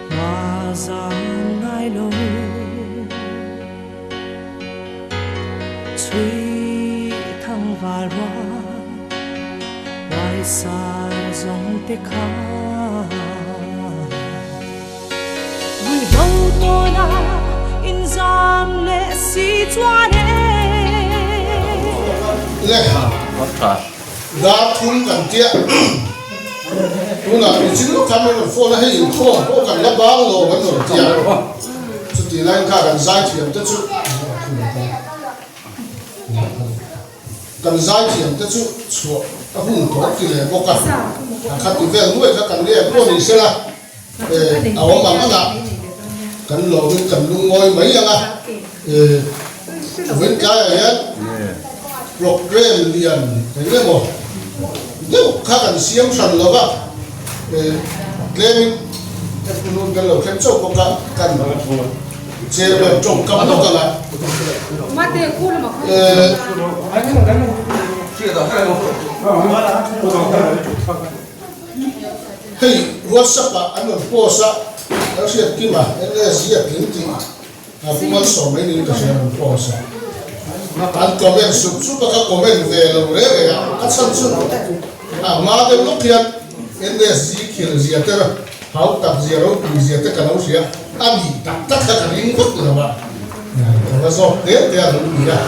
mà rằng ai lâu suy thăng và loa ngoài xa dòng tê khá vui lâu tôi na in giam lệ si choa lệ đã thun cần tiệt thun là mình chính lúc tham mình phô là hay in khô khô cần lấp bao lô vẫn rồi tiệt chút tiền anh cả cần giải thiểm tất chút cần giải thiểm tất chút chuột các hùng có thì là bốc cả khát thì về nuôi các cần đi cô mình sẽ là áo bằng cái nào cần lò bên cần lung ngồi mấy anh à bên trái này program liền thấy không một nếu khác cần xiêm sần lắm á lên luôn cái lẩu khen trộn có cần chế là trộn cắm nó cả lại hey WhatsApp à anh muốn post á nó sẽ kim mà anh là gì à kính thì à cũng muốn số mấy người sẽ post anh comment sụp các comment về rồi đấy à các sản xuất à mà cái lúc hiện anh là gì kiểu gì thế rồi hậu tập gì rồi thì gì thế cái nào gì anh đi tập tất cả các những vật rồi mà và do thế thì là đúng gì à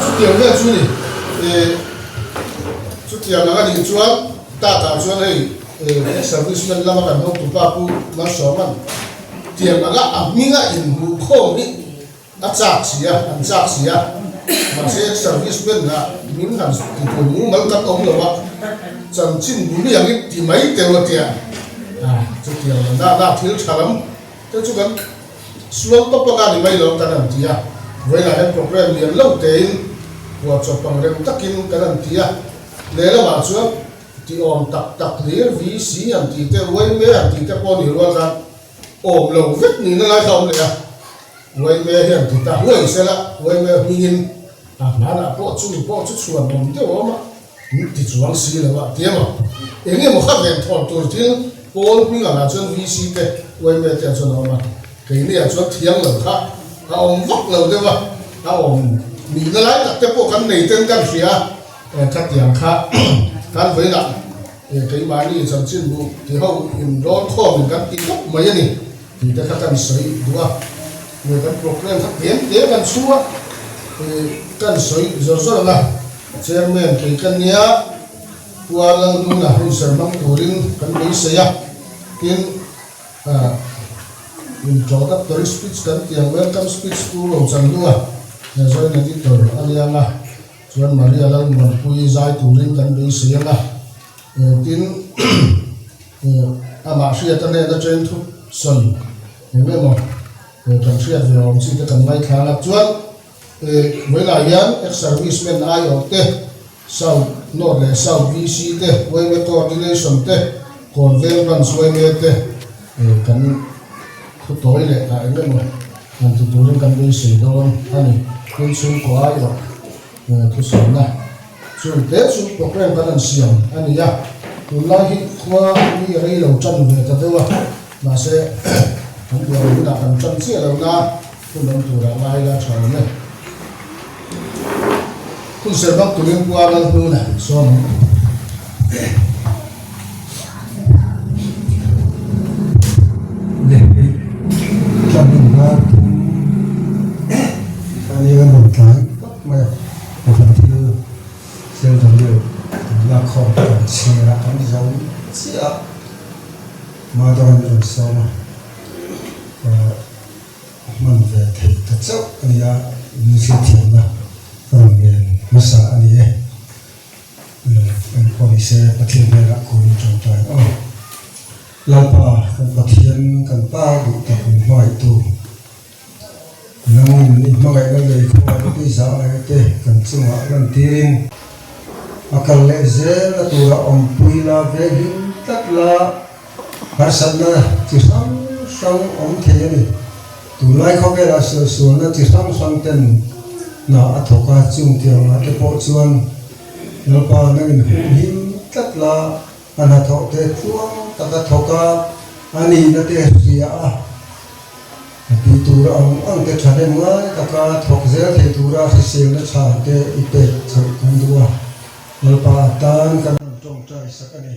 chút tiền cái chú này chút tiền là cái gì chú ta cả chú này serviceman lama kan hok tu pa pu ma so man tiang aga aminga in mu kho ni achak sia ma se serviceman na min han tu mu mal ka om lo wa chan chin bu ni yang ti mai te lo tia chu tiang na thil thalam te chu kan suang to pa ga ni mai lo kan an tia với lại program liền lâu tên của chụp bằng rem takin kan an tia le la ma chu thì ôm tập lý ví sĩ anh thì cái quay mẹ anh thì cái con hiểu ra ôm lồng vết nhìn nó lại không đấy à quay mẹ hiện thì ta quay xe là quay mẹ nhìn à mà là bộ chút xuân ôm tiêu mà thì chuang xí là vậy tiếc mà em nghe một khắc đèn thọn tuổi tiếng con mình là chân ví sĩ cái quay mẹ tiền cho nó mà cái này là cho thiêng lồng khác ta ôm vóc lồng đấy mà ta ôm nhìn nó lại là cái bộ cái này tên cái gì à các tiền khác kan với lại cái máy này chẳng xin đủ thì hậu in đón kho mình kan tích mấy này thì ta kan sấy đúng không người kan program các biến thế kan xua thì kan sấy rồi là chairman cái kan nhá qua lần đúng là hôm sau mang turin kan mấy sấy à tin in cho các tourist speech kan tiếng welcome speech tu lâu chẳng đúng không rồi này thì tôi anh em à chuan Maria lang man pui zai turin kan be sianga tin ama sia ta ne da train thu son me mo kan sia ve om si ta kan mai thang chuan với lại yan ex serviceman ai o te sau no le sau VC te với me coordination te còn ven ban suai me te kan thu toi le ka me mo kan tu turin kan be si don ani kun sun ko ai ro tu sớm này, rồi Tết chúng program các anh xem anh nhá, tu lai hít qua đi ở đây lâu chân về ta đâu mà sẽ không được như là phần chân chia lâu na, tu làm tu làm ai là trời này, tu sẽ bắt tu liên qua lần nữa này, xong để cho mình ra anh em một cái mà một phần thứ xem thằng điều là khó xe là con giống xe mà tôi làm sao mà mình về thì thật sự anh ya như thế thiện là phần miền mất sợ anh ấy anh có đi xe bắt thiên về là cùng trong trời làm pa kan bắt thiên kan pa đủ tập hỏi tu nang ni magai ngai ko ti sa ai te kan chunga kan tirin akal le zel tu ra om puila ve hin tak la harsana ti sam om the ni tu lai kho ke la so na ti sam ten na athoka chung tiang na te po chuan no pa nang hin tak la ana tho te chuang taka thoka ani na te ria ti tura ang te thane ngai taka thok zel the tura sel na cha te ipe chok kan duwa lalpa tan kan tong trai sakani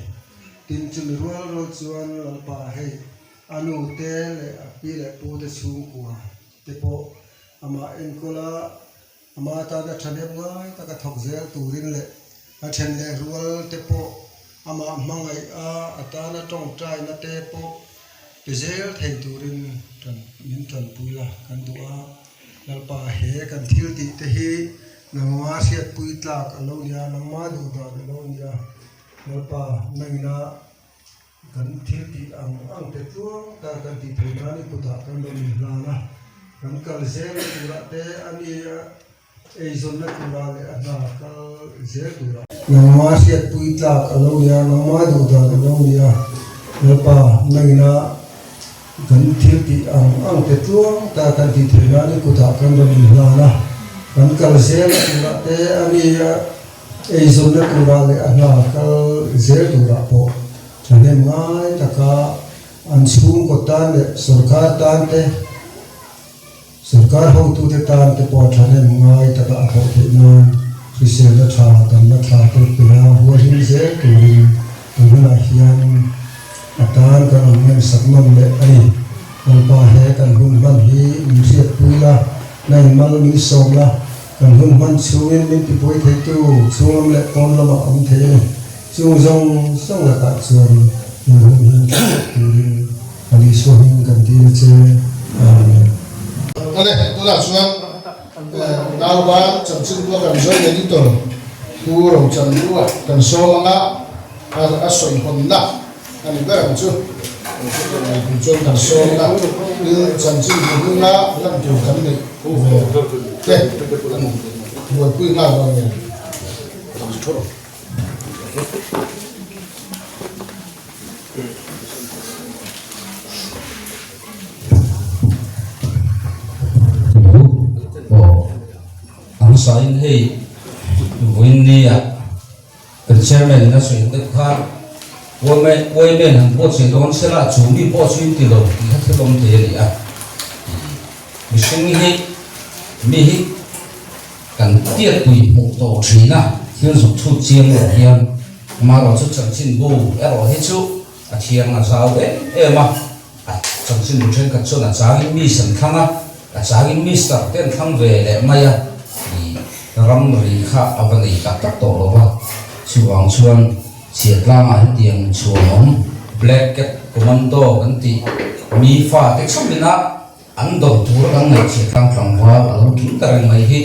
tin chun rual chuan lalpa he anu te le api le pu te chung kwa te po ama enkola ama ta da thane ngai taka thok zel turin le a then le rual te po ama mangai a atana tong trai na te po te zel thei turin tan min tan puila kan duwa lalpa he kan thil ti te hi nangwa siat pui tlak alonia nangma du da alonia lalpa naina kan thil ti ang te tuang ta kan ti thina ni puta kan do mi lana kan kal zel tura te ani ei zon na tura le ana kal zel tura nangma siat pui tlak alonia nangma du da alonia lalpa naina kan thil ti ang te tuang ta kan ti thina ni puta kan do mi lana kan kal zel tura te ani ei zon na tura le ana kal zel tura po chane ngai taka an chhung ko tan le sarkar tan te sarkar ho tu te tan te po chane ngai taka akho te na sisel na tha tan na tha te pina ho hin je tu na hian atan kan men sakman le ani lalpa he kan hun man hi msiat puila nai mal mi somla kan hun man chuin min pi poi thei tu chungam le pom lama am the chung zong song la ta chuan hun hin turin ali so hin kan ti che ale tu la chuan naw ba cham chin tu kan zoi le ditor tu ro cham tu kan so nga a soi hon na ani ba chu chuan kan so nga ni cham chin tu nga lam tu kan ni te wo pui nga ba ne sain hei winnia kan chairman na sui de kha woi men han po che don sela chu mi po chin ti lo ti ha lom te ri a mi sing hi kan tiet pui mu to thina hian zu thu chiang lo hian ma ro chu chang chin bu e ro he chu a thiang na zau e ma a chang chin bu chen ka chu na chang mi san thanga a chang mi sta ten thang ve le maya ram ri kha avani ka tak to lo ba chuang chuan chiat lama hin tiang chuang black cat commando kan ti mi fa te chomina an do tur kan nei chiat tang tlang wa alo kin tarang mai hi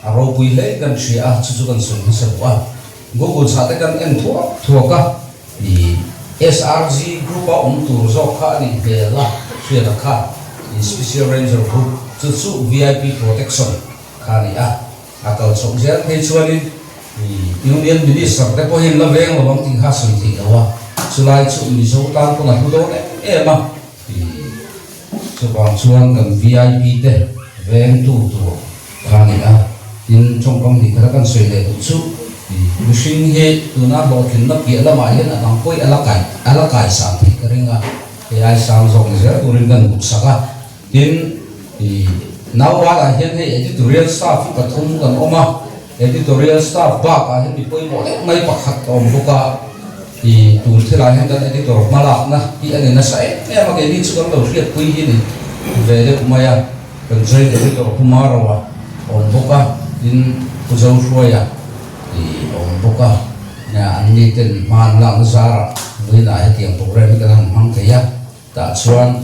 aro pui le kan thria chu chu kan sun sa wa google sa te kan en thua ka ni SRG group a tur zo kha ni bela thria da kha ni special ranger group chu VIP protection kha ni a akal sok zel thei chuanin union minister te po hin la veng lo bang ting ha sui thi lawa chulai chu mi zo tan ko na hu do e ma chu bang chuan kan VIP te veng tu khani a in chong kam ni kara kan sui le chu machine he tu na bo kin na pi la ma hin ang koi ala kai sa thi karinga e ai sam zong zel turin kan bu saka tin now what I hear editorial staff ka thum kan oma editorial staff ba ka hin mi poi mo le mai pakhat om buka I tu thila hen kan editor malak na I ani na sai e ma ke ni chu kan lo riat pui hi ni ve de maya kan jai editor kumarawa om buka in puzau hruaya I om buka na anni ten man lang zara với lại tiệm program cái thằng mang cái ya ta chuan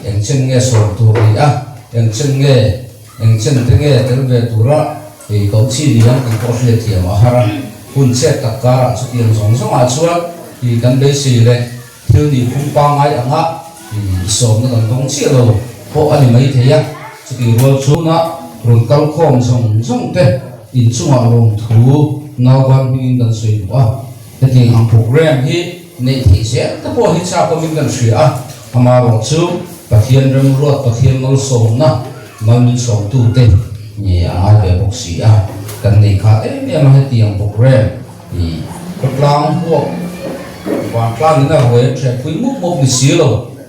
em chân nghe sổ tu ri a em chân thế nghe tới về tu ra thì có chi đi ăn cái có thể tiệm mà hara hun set tất cả sự tiệm sống sống ở chuan thì cần đấy gì đấy thiếu đi không bao ngày ăn ha thì sống nó còn không chịu đâu họ anh mấy thế ya sự tiệm rồi chú nó rồi cao khom sống sống thế in chung ở lòng thú nào quan mình cần suy quá thế thì hàng program hi này thì sẽ tất cả hết sao có mình cần suy à mà bảo chú và thiên râm ruột và thiên ngôi sống na mà mình sống tu tên nhẹ ai về bốc sĩ à cần này khác ấy mà hết tiền program thì các lang buộc Vàng plan na huế trẻ quý mục mục lịch sử lo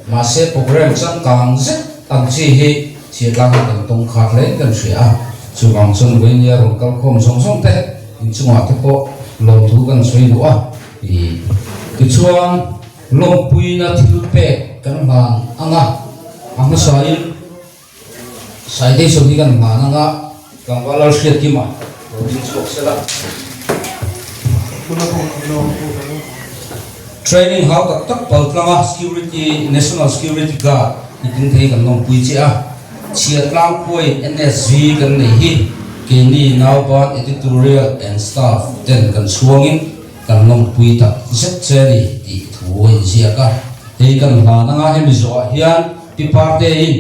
mà sẽ program sang càng rất tăng chi hệ chỉ là cái tầng tung khát lên gần sửa chú vàng xuân với nhà rồi các khom song song thế chúng ta thấy có lòng thu gần suy nữa thì cái chuang lòng pui na thiếu pe kan vàng ang sai đây số đi kan vàng càng vào lâu xuyên kim mà chính xác sẽ là training how ka tak pal tlanga security national security guard itin thei kan nom pui chi a chiat lang pui NSV kan nei hi ke ni now ban editorial and staff ten kan suangin kan nom pui tak zet cheri ti thu in zia ka hei kan hla nanga hemi zo hian pi parte in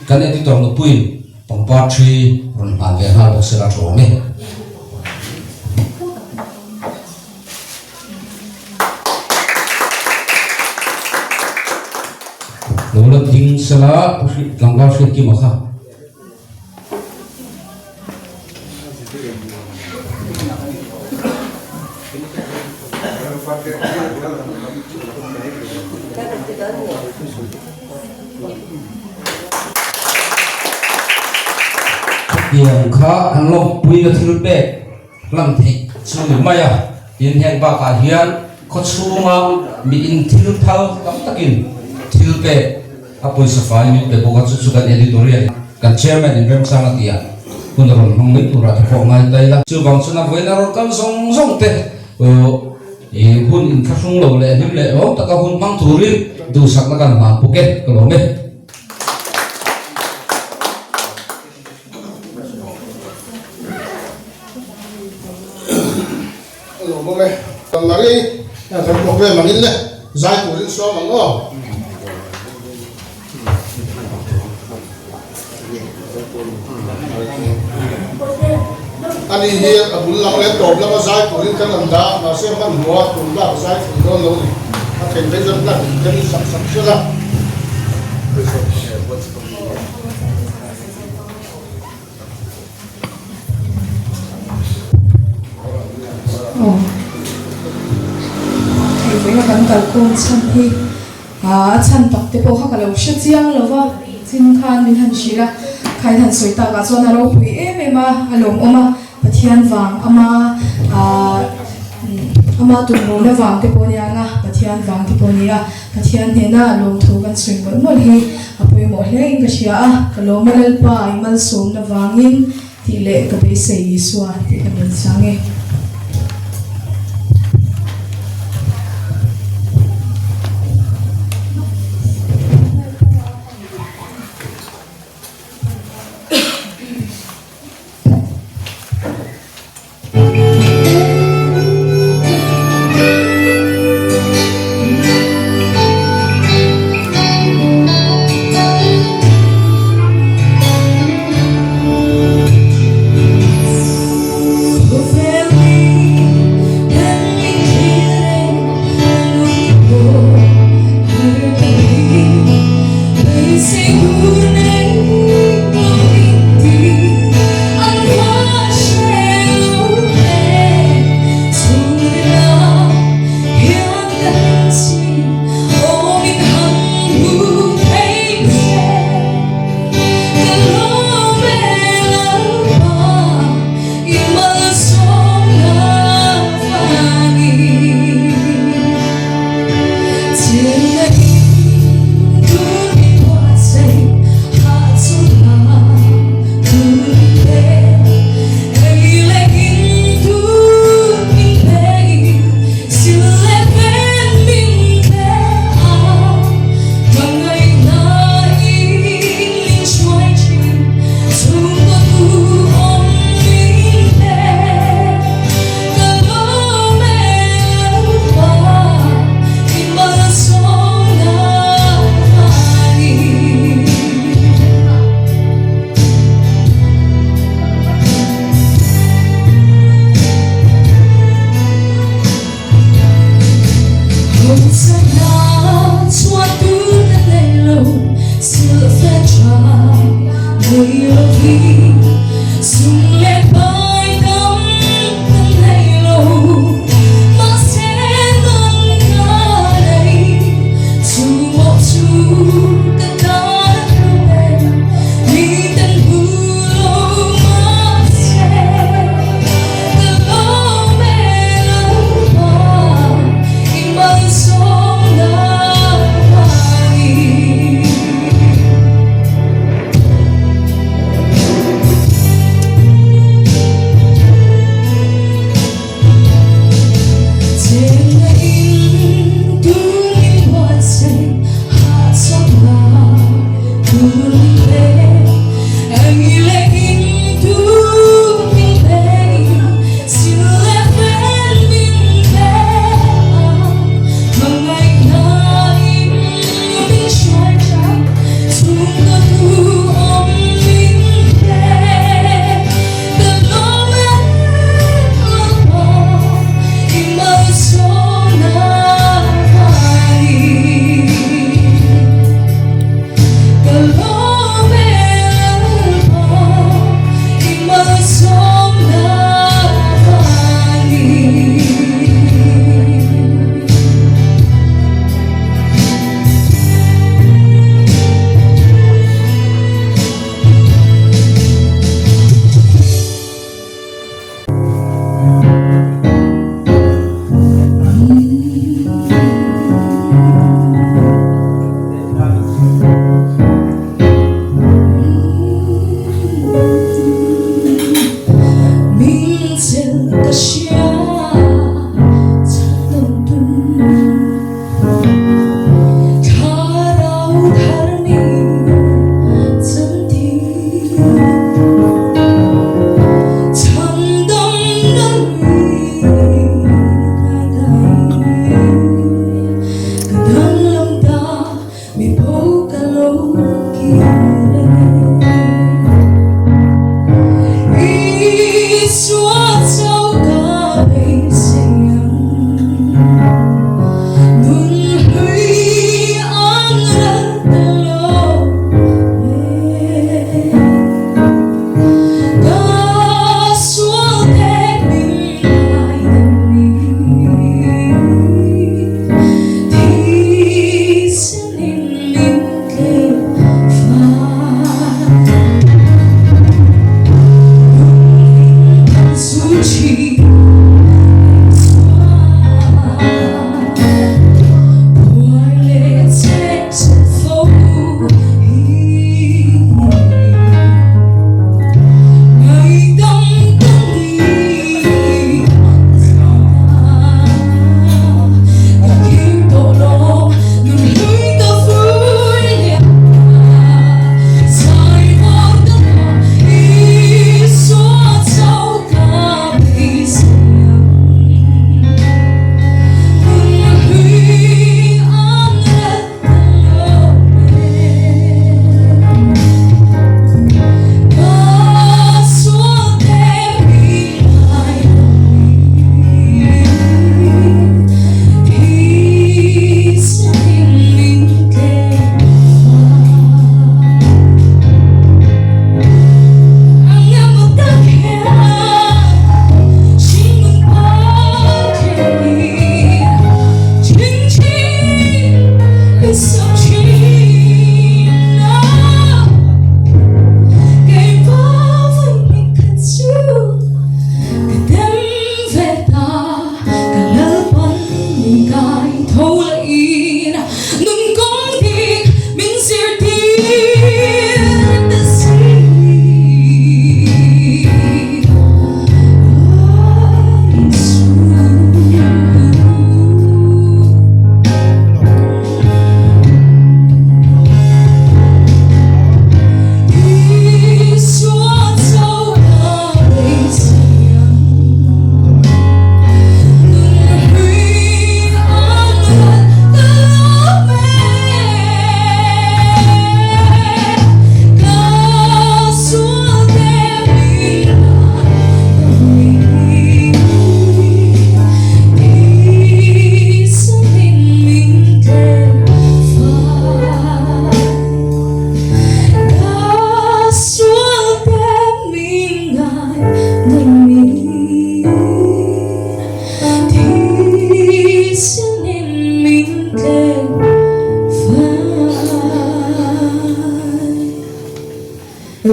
kan editor no pui pangpa thri ron han ve ha lo sera tho me lỗ lực ding sala lang ba shit ki ma kha yang kha an lo pui na thil pe lam thei chu ni maya in heng ba ka hian kho chunga mi in thil phal kam takin thil pe apoi safai mi pe boga chu kan editorial kan chairman in rem sang atia kun ron hong mi tura the ko ngai tai la chu bang chuna voina ro kan song song te e hun in thasung lo le nim le o taka hun mang thuri du sak na kan ma puket ko lo me lo mo me kan mari na thar ko be mangil le zai ko rin so mango ani hi abul lang le top la zai ko rin kan lam da ma se man huwa tum ba zai ko don lo ni a ken be zan na kan sak sak sala với là gắn cả con chân thì chân tập thì bộ khác là một chút riêng là vợ xin khan mình hành sĩ là khai thành sợi ta cả cho nó lâu quý em mà alom oma pathian vàng ama tụi nó vàng thì bộ nhà nga pathian vàng thì bộ nhà pathian thế na alom thuกันsợi vẫn một hi apoi một lẽ cái gì cái lom mà lên pa imal som na vangin thì lệ cái bề xây xóa thì cái mình sang nghe Feel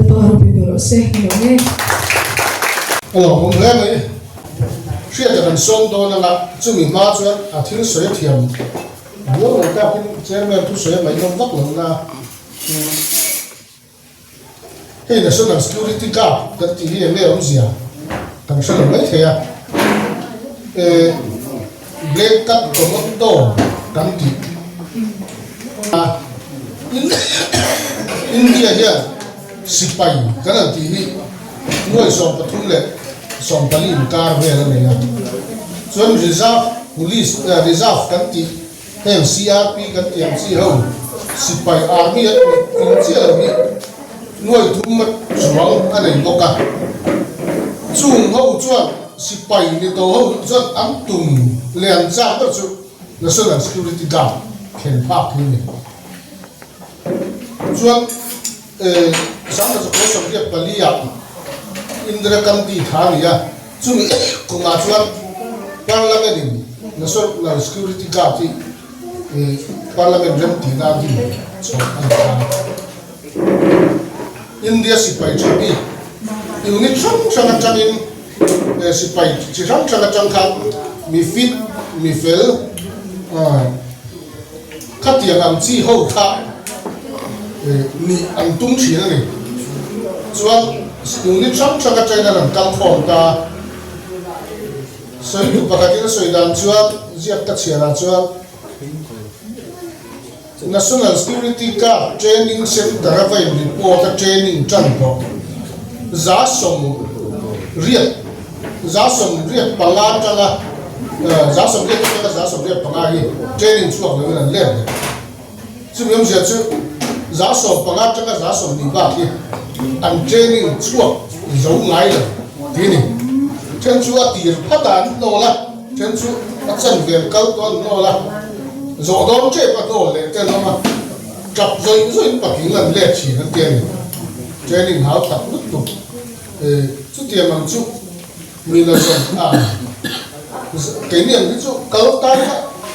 paro bibero se ngone alo mong le mai ria ta kan som do na la chu mi ma chuan a thil soi thiam wo lo ta pin chairman tu soi mai nom vak lo na hey national security card kan ti hi me om zia kan sa lo mai thea black cat commando kan ti India here sipai kan ti hi nuôi som pathum le som pali kar ve la nei chuan reserve police reserve kan ti hem CRP kan ti MC ho sipai army in chial mi nuôi thum mat chuang anei boka chung ho chuan sipai ni to ho chuan am tum lian cha ba chu national security guard khen phak ni chuan sang da ko som dia palia Indra Kanti Thania chumi kunga chuan parliament national security guard ti parliament rem ti na di India sipai chapi unit sang changin sipai chi sang khan mi fit mi fel khatiang am chi ho kha ni ang tung chi na ni chuan unit sang China lam kal khom ta soi tu pakati na soi dan chuan ziak ta chiara chuan national security guard training center avai report training chan ko za som riat panga tanga za som riat panga hi training chuak le na le chu yom sia chu za som panga tanga za som ni ba ki an training chuak zo ngai la tini chen chu a tir phatan no la chen chu a chan vel kal ton no la zo dom che pa no le ten no ma chap zoi pa king lan le chi nan tian training hau tak lut tu chu tiam mang chu mi la zon a cái niệm cái chu kal ta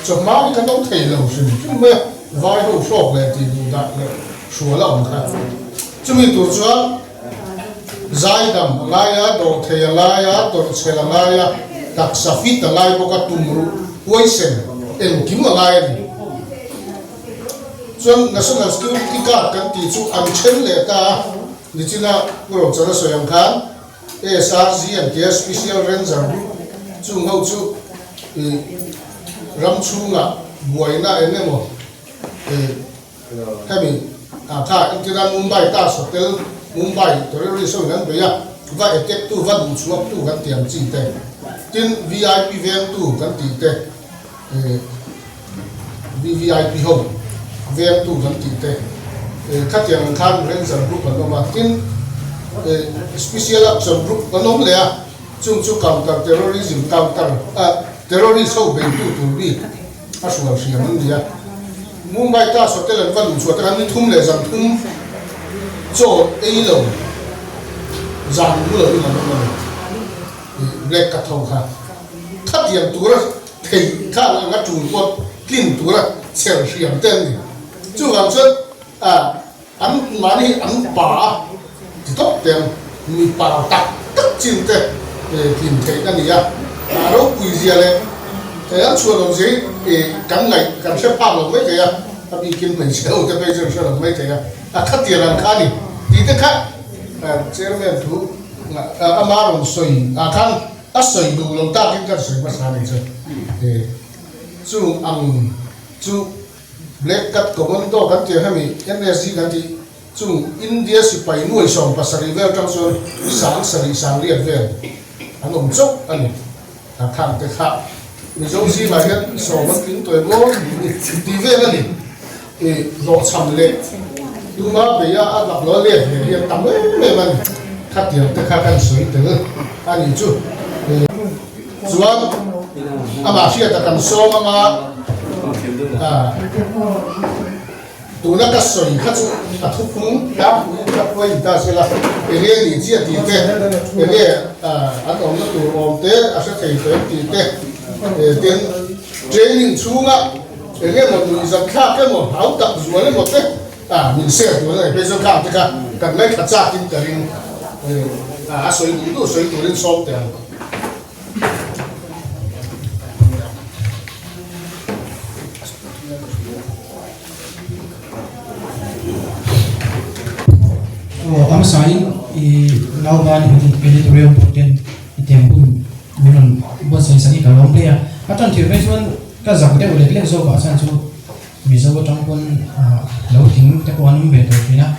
cho ma cái nó thầy lâu sinh chứ me vai ho shop le ti du da le shuo la on kha chu mi tu chuan zai dam laya do thea laya tor chela laya tak safit laya boka tumru poison em kim laya ni chuan national security guard kan ti chu an chen le ta ni china pro chara soyang khan SRG and special ranger chu ngau chu ram chunga buaina enemo hemi tha intiran Mumbai ta hotel Mumbai terrorist so nan beya va attack tu va du chuak tu kan tiam chi te tin VIP ven tu kan ti te VIP home ven tu kan ti te khatiang khan ranger group kan ma tin special action group kan om le chung chu counter terrorism counter terrorist ho ben tu bi aswal siam india Mumbai ta hotel an va du chuak kan ni thum le jam thum cho ấy là giảm mưa như là nó black cắt thâu ha cắt điểm túi ra thì cắt là ngắt chuồn qua kinh túi ra xẻo xiêm tên này chú làm sao ăn mà đi ăn bả thì tốt tiền mi bả tắc tất chín thế kinh thế cái này đâu quý gì đấy thế ăn chuồn làm gì cắn ngày cắn xếp bao lâu mấy thế tapi kinh mình sẽ không thể bây giờ sẽ làm mấy thế cắt tiền làm khá đi đi tới khác chairman thu amarong soi khan a soi du long ta kin kan soi pasal ni chu chu black cat commando kan ti hami NSG kan ti chu India sipai nuôi som pasari vel tang so sang liat vel anom chok ani khan te kha mi zo si ma hian so man kin toi bo ti vel ani lo cham le tu ma be ya a lak lo le hian tam le man khát tiền tới khát ăn suy từ anh nhìn chú chuan ama xia ta kan so ama tu na ka soi kha chu a thu phung ta ta poi ta se la ele ni chia ti te ele an om na tu om te a sa thei te ti te ten training chunga ele mo nu za kha ke mo hau tak zuan mo te mình xe tuổi này bây giờ khám thì cả cần lấy khát cha kinh cái riêng soi tuổi lên xóm tiền am sain I lau ban editorial poten item bunan buat saya sani kalau dia atan thir mai chuan ka zak de ulek lek zo ba san chu mi zo tang pun lau thing te ko anum be to pina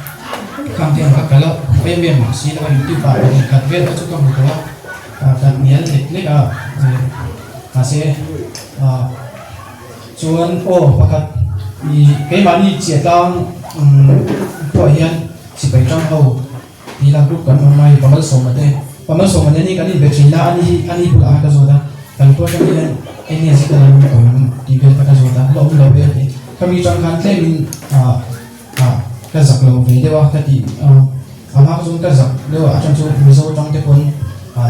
kam tiang ka kala pe me ma si la ri pa ni khat ve chu ka mu ko kan nial lek lek a se chuan pakat I ke mani che tang ko hian si pai tang ho ni la group kan mai pamal so ma de ni kan in betri na ani pula ka zo da kan to kan ni ni si kan ko ti be ka zo da lo be ni kami tang kan tle min ka zak lo ve de wa ka ti ama ka zo ka zak de wa chan chu mi zo tang te kon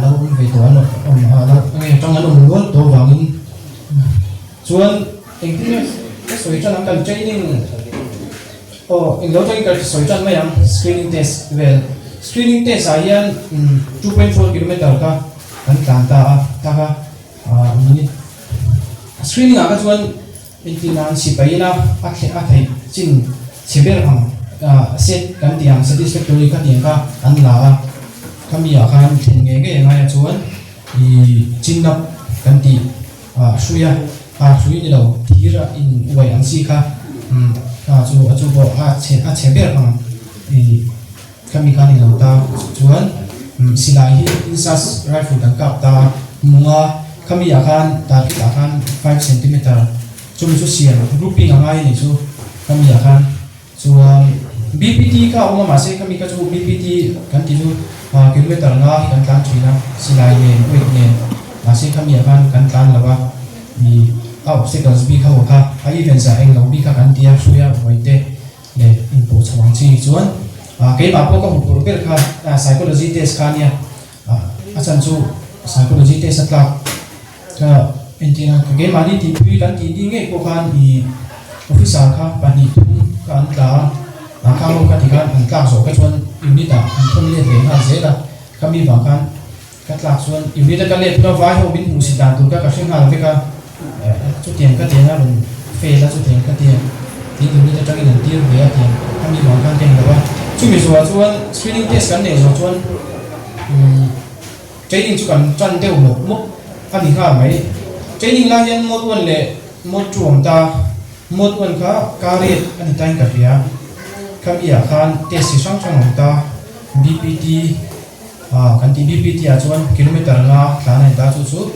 lo ve to no la ngai tang lo lo to wangin chuan eng ti cái soi chân kan training in lo training kan soi chân mai ang screening test well screening test ayan 2.4 km ka kan ta ka minute screening aga chuan intinan si paina athai chin chiber ang set kan tiang satisfactory ka tiang ka an la kami akan thenge nge ngai chuan I chinnap kan ti suya suy ni đâu thì ra in vậy anh si kha chú bộ chế biết bằng thì kami kan ni đâu ta chuan silai hi insas rifle dan kap ta mua kami akan target akan 5 cm chú mình chú xiên grouping angai ni chú kami akan chuan BPT ka oma masih kami ka chú BPT kan ti chú kilometer nga kan tan china silai nen weight nen masih kami akan kan tan lawa ni obstacles bi kha ka even sa eng lo bi kha kan tia suya voite le input chawang chi chuan ke ma po ka hu per kha psychology test kha nia achan chu psychology test atla ka entina ke ma ni ti pi kan ti ding nge ko khan I officer kha pani kan tla ka lo ka ti kan an tla so ka chuan unit an thon le le ha ze da kami ba kan ka tla chuan unit ka le na vai ho bin mu si dan tu ka sing ha ve ka chút tiền cái tiền là mình phê ra chút tiền cái tiền thì tụi mìnhจะtrang in tiền về tiềnทำมีหวังการเต็มแล้วว่าช่วยมีส่วนscreening testกันเนี่ยส่วนtrainingช่วยกันจันเดียวหมดมุกอันนี้ข้าไหม training ล่ายันหมดวันเลยหมดช่วงตาหมดวันข้าการเรียนอันนี้ตั้งกับเรียคำอีอาคาร test ช่างของตา BPT กันที่ BPT ส่วนกิโลเมตรละหลายตาสุด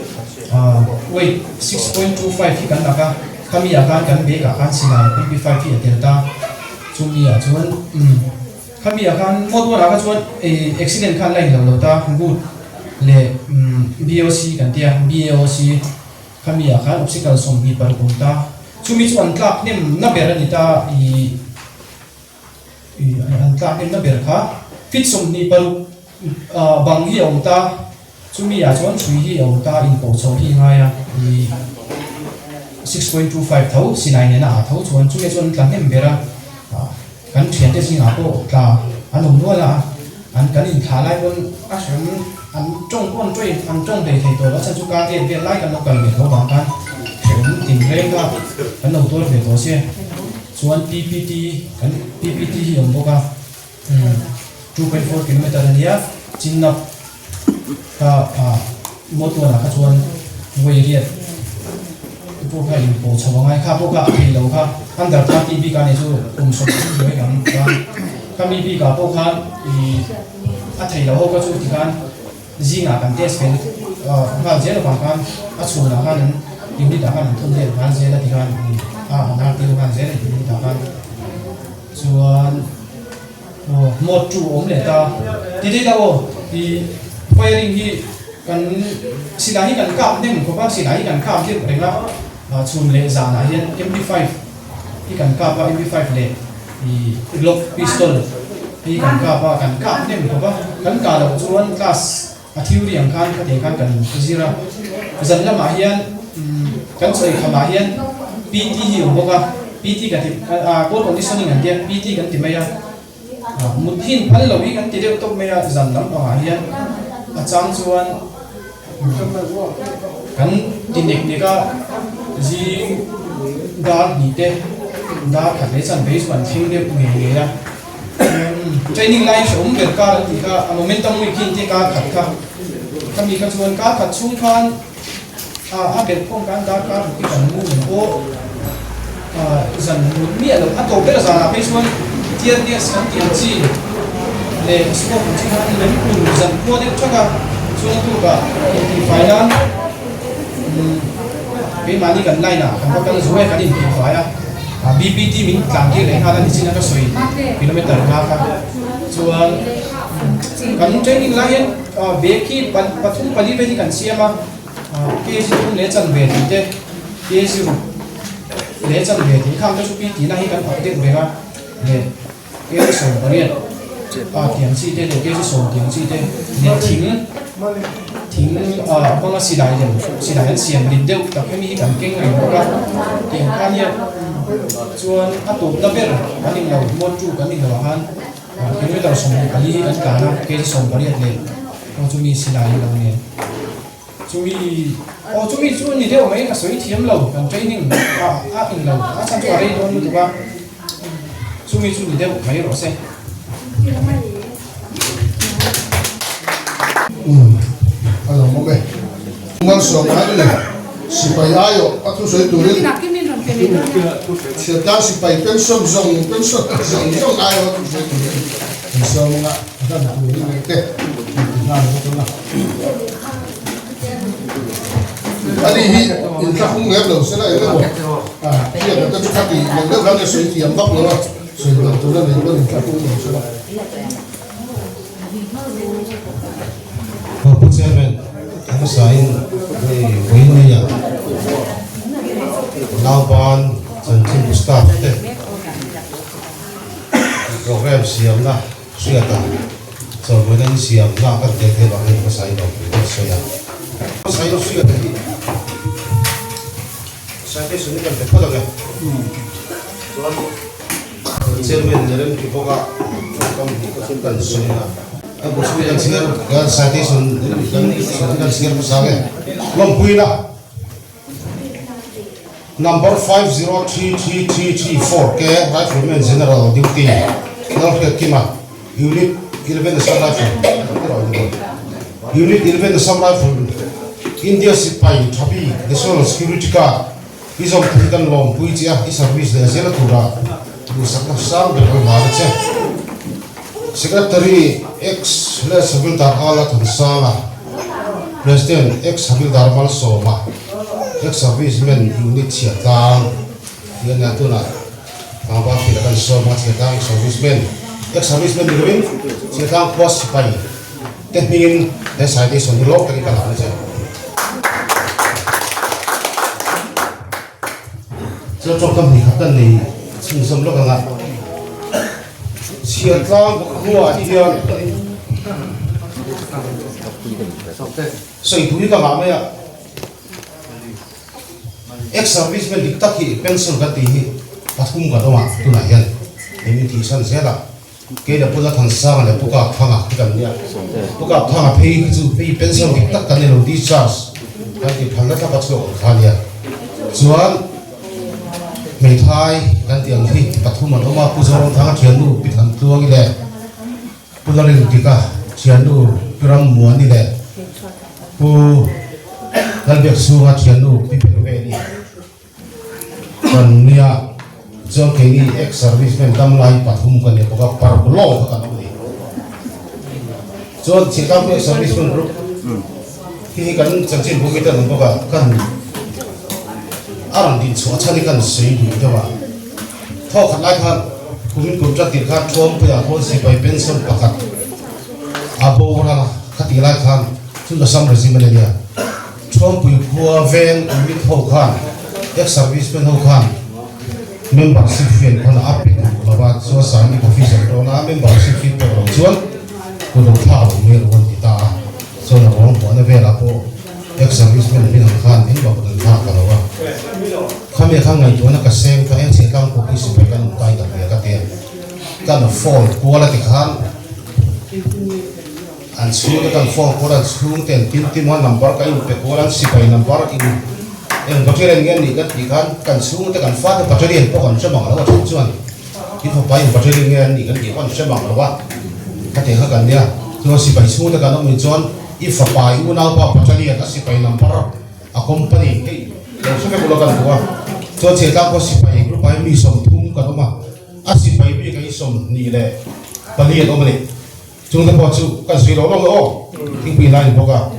weight 6.25 ที่กันนะคะถ้ามีอาการกันเบรกอาการสิลายเป็น B5 ที่เดลต้าช่วงนี้ชวนถ้ามีอาการหมดวันอาการชวนaccident ขั้นแรงเราตาบูดเลย BOC กันเดีย BOC ถ้ามีอาการ obstacle ส่งมีปรากฏตาช่วงนี้ชวนกลับเนี่ยนับเบรนิตาอันกลับเนี่ยนับเบรค่ะฟิตส่งมีปรบางที่เอาตาช่วงนี้ชวนช่วยที่เอาตาอินโพสที่ง่าย6.25 เท่าสินายเนี่ยนะเท่าชวนช่วยชวนกันเนี่ยเบรากันเขียนได้สิงห์โปตาอันหนุ่มด้วยละอันกันอินขาไล่บนอาชีพอันจ้องก้นช่วยอันจ้องเตะเตะตัวแล้วฉันจุการเรียนไล่กันนกกันเบียดเขาบางกันเขียนติ่งเร่งก็กันหนุ่มตัวเบียดตัวเสียส่วน PPT กัน PPT ที่ผมบอกว่า2.4 กิโลเมตรเนี่ยจินนับก็หมดตัวนะก็ชวนเวียดพวกเขาอยู่โผล่ชาวบ้านข้าพวกเขาที่เราข้าอันดับที่ปีการนี้สู้สมด้วยกันก็มีปีกับพวกเขาอัฐิเราก็สู้ที่กันยิงกันเทสเป็นการเจริญกันอัศวินกันยูนิตกันทุ่มเทกันเจริญที่กันนักที่กันเจริญยูนิตกันส่วนหมดจู่อมเลยตาที่เราที่ไฟริงที่กันสิ่งที่กันข้ามเนี่ยผมว่าสิ่งที่กันข้ามที่เรียกว่าชุนเลจานะเห็น MP5 ที่กันข้ามว่า MP5 เลยที่ล็อกพิสตอลที่กันข้ามว่ากันข้ามเนี่ยผมว่ากันการเราชวนคลาสทิวเรียงกันก็เด็กกันกันจีระจันละมาเห็นกันสวยขมาเห็น PT ที่ผมบอกว่า PT kan ti goal conditioning kan dia PT kan ti maya muthin phal lowi kan ti deu tok maya zan lam pa hian achang chuan kan tinek neka ji dar ni te dar khat le chan base ban thing de nge ya training line shom ber ka ti ka momentum mi kin ti ka khat ka kami ka chuan ka khat chung khan a ber phong kan dar ka ti kan mu ko zan mi alo a to ber sa na pe chuan tier dia san tier chi le scope chi han le kun zan ko de chaka chuan tu ka ti final cái mà đi gần đây là không có cái dối cái gì thì phải BPT mình làm cái này là đi xin nó soi km ra cả chuan kan training la hian be khi pathum pali ve ni kan siama ke si le chan ve ti te ke si le chan ve ti kham ka su pi ti na hi kan update ve ga le ke so barian tiang chi te le ke si so tiang chi te le thing bang si dai den siam din deu ta ke mi kan keng ai ka tiang kan ya chuan atu na ber kaning lo mon chu kaning lo han kilometer som kali kan kana ke som bariat le ko chumi silai lo ne chumi chu ni deu mai ka soi thiam lo kan training in lo chan chu ari don mu ba chumi chu ni deu mai ro se alo mo be ngal so ma le si pai ayo atu soi tu rin si ta si pai pension zong ayo atu soi tu rin so nga da na ni te na ko na ali hi in ta khung ngai lo se la yo kia da tu ka ti le ga ne soi ti am bak lo soi lo tu la ne ko ni ta khung lo se la Chairman, I'm saying we need now ban and team staff program siam na suya ta so when siam na ka te te ba ka sai do so ya sai do suya ta sai te suni kan te pa ga chairman neren ki boga kam ki kan suni na अब उसमें एक सिंगर गान साथी सुन सिंगर पुसागे लंपुइना number 503334 के rifleman general duty north किमा unit 11 Assam rifle unit 11 Assam rifle India सिपाही छवि नेशनल सिक्योरिटी का इजम पुइकन लंपुइचिया इस सर्विस दे जेल तुरा दूसरा साल बेर भारत से Secretary ex Les Habildar Ala Tansala President ex Habildar Malsoma ex serviceman unit Siatang yan nato na mga pinakan Soma Siatang serviceman ex serviceman Dilawin Siatang Kuas Sipay Tekningin Desai Sonilok Kaki Kalakan siya so chokam ni khatan ni singsam lo nga Siatang kuwa dia so itu ni kama maya ex serviceman dikta ki pension gati hi pathum ga doma tunayan invitation sela ke da pula than sa le puka phanga kan nia puka phanga phei chu phei pension dikta kan lo discharge kan ki phanga ta pacho khania chuan mấy thai gan tiếng thì bắt thu mà nó mà phụ giúp thằng chiến đấu bị thằng tuông đi lệ phụ gia đình thì cả chiến đấu gram muốn đi lệ phụ gan việc su ha chiến đấu bị phải về đi còn nia cho cái đi ex serviceman đâm lại bắt thu cái này có par lo cái nào đi cho chỉ đâm ex serviceman group khi cái chân trên bukit itu nó có kan arang din chua chani kan sei du dewa tho khat lai khan kumin kum cha tir khan thom pa ya ko si pai pension pakat abo na khati lai khan chun da sam regime le ya thom pui khua ven mi tho khan ex serviceman ho khan membership fee khan apik baba so sami official to na membership fee to chuan ko do tha me ron ti ta so na ron ko na ve la ko ex servicemen ni hang khan in ba kun tha ka lawa khame khang ngai tu na ka sem ka en che tang ko ki sipai kan tai da ya ka te kan phone quality khan an su kan phone ko ran su ten tin tin one number ka in pe ko ran sipai number in en battery ngen ni kan su te kan fa te battery po kan chama la wa chuan ki pho pai battery ngen ni kan ki kan chama la wa ka te ha kan dia to sipai su te kan mi chuan if a pai una pa battery ka sipai number a company hey lo se ko kan ko to che ta ko sipai group ai mi som thum ka ma a sipai bi ka som ni le pali o mani chung ta po chu kan sui lo lo ting pi lai bo ka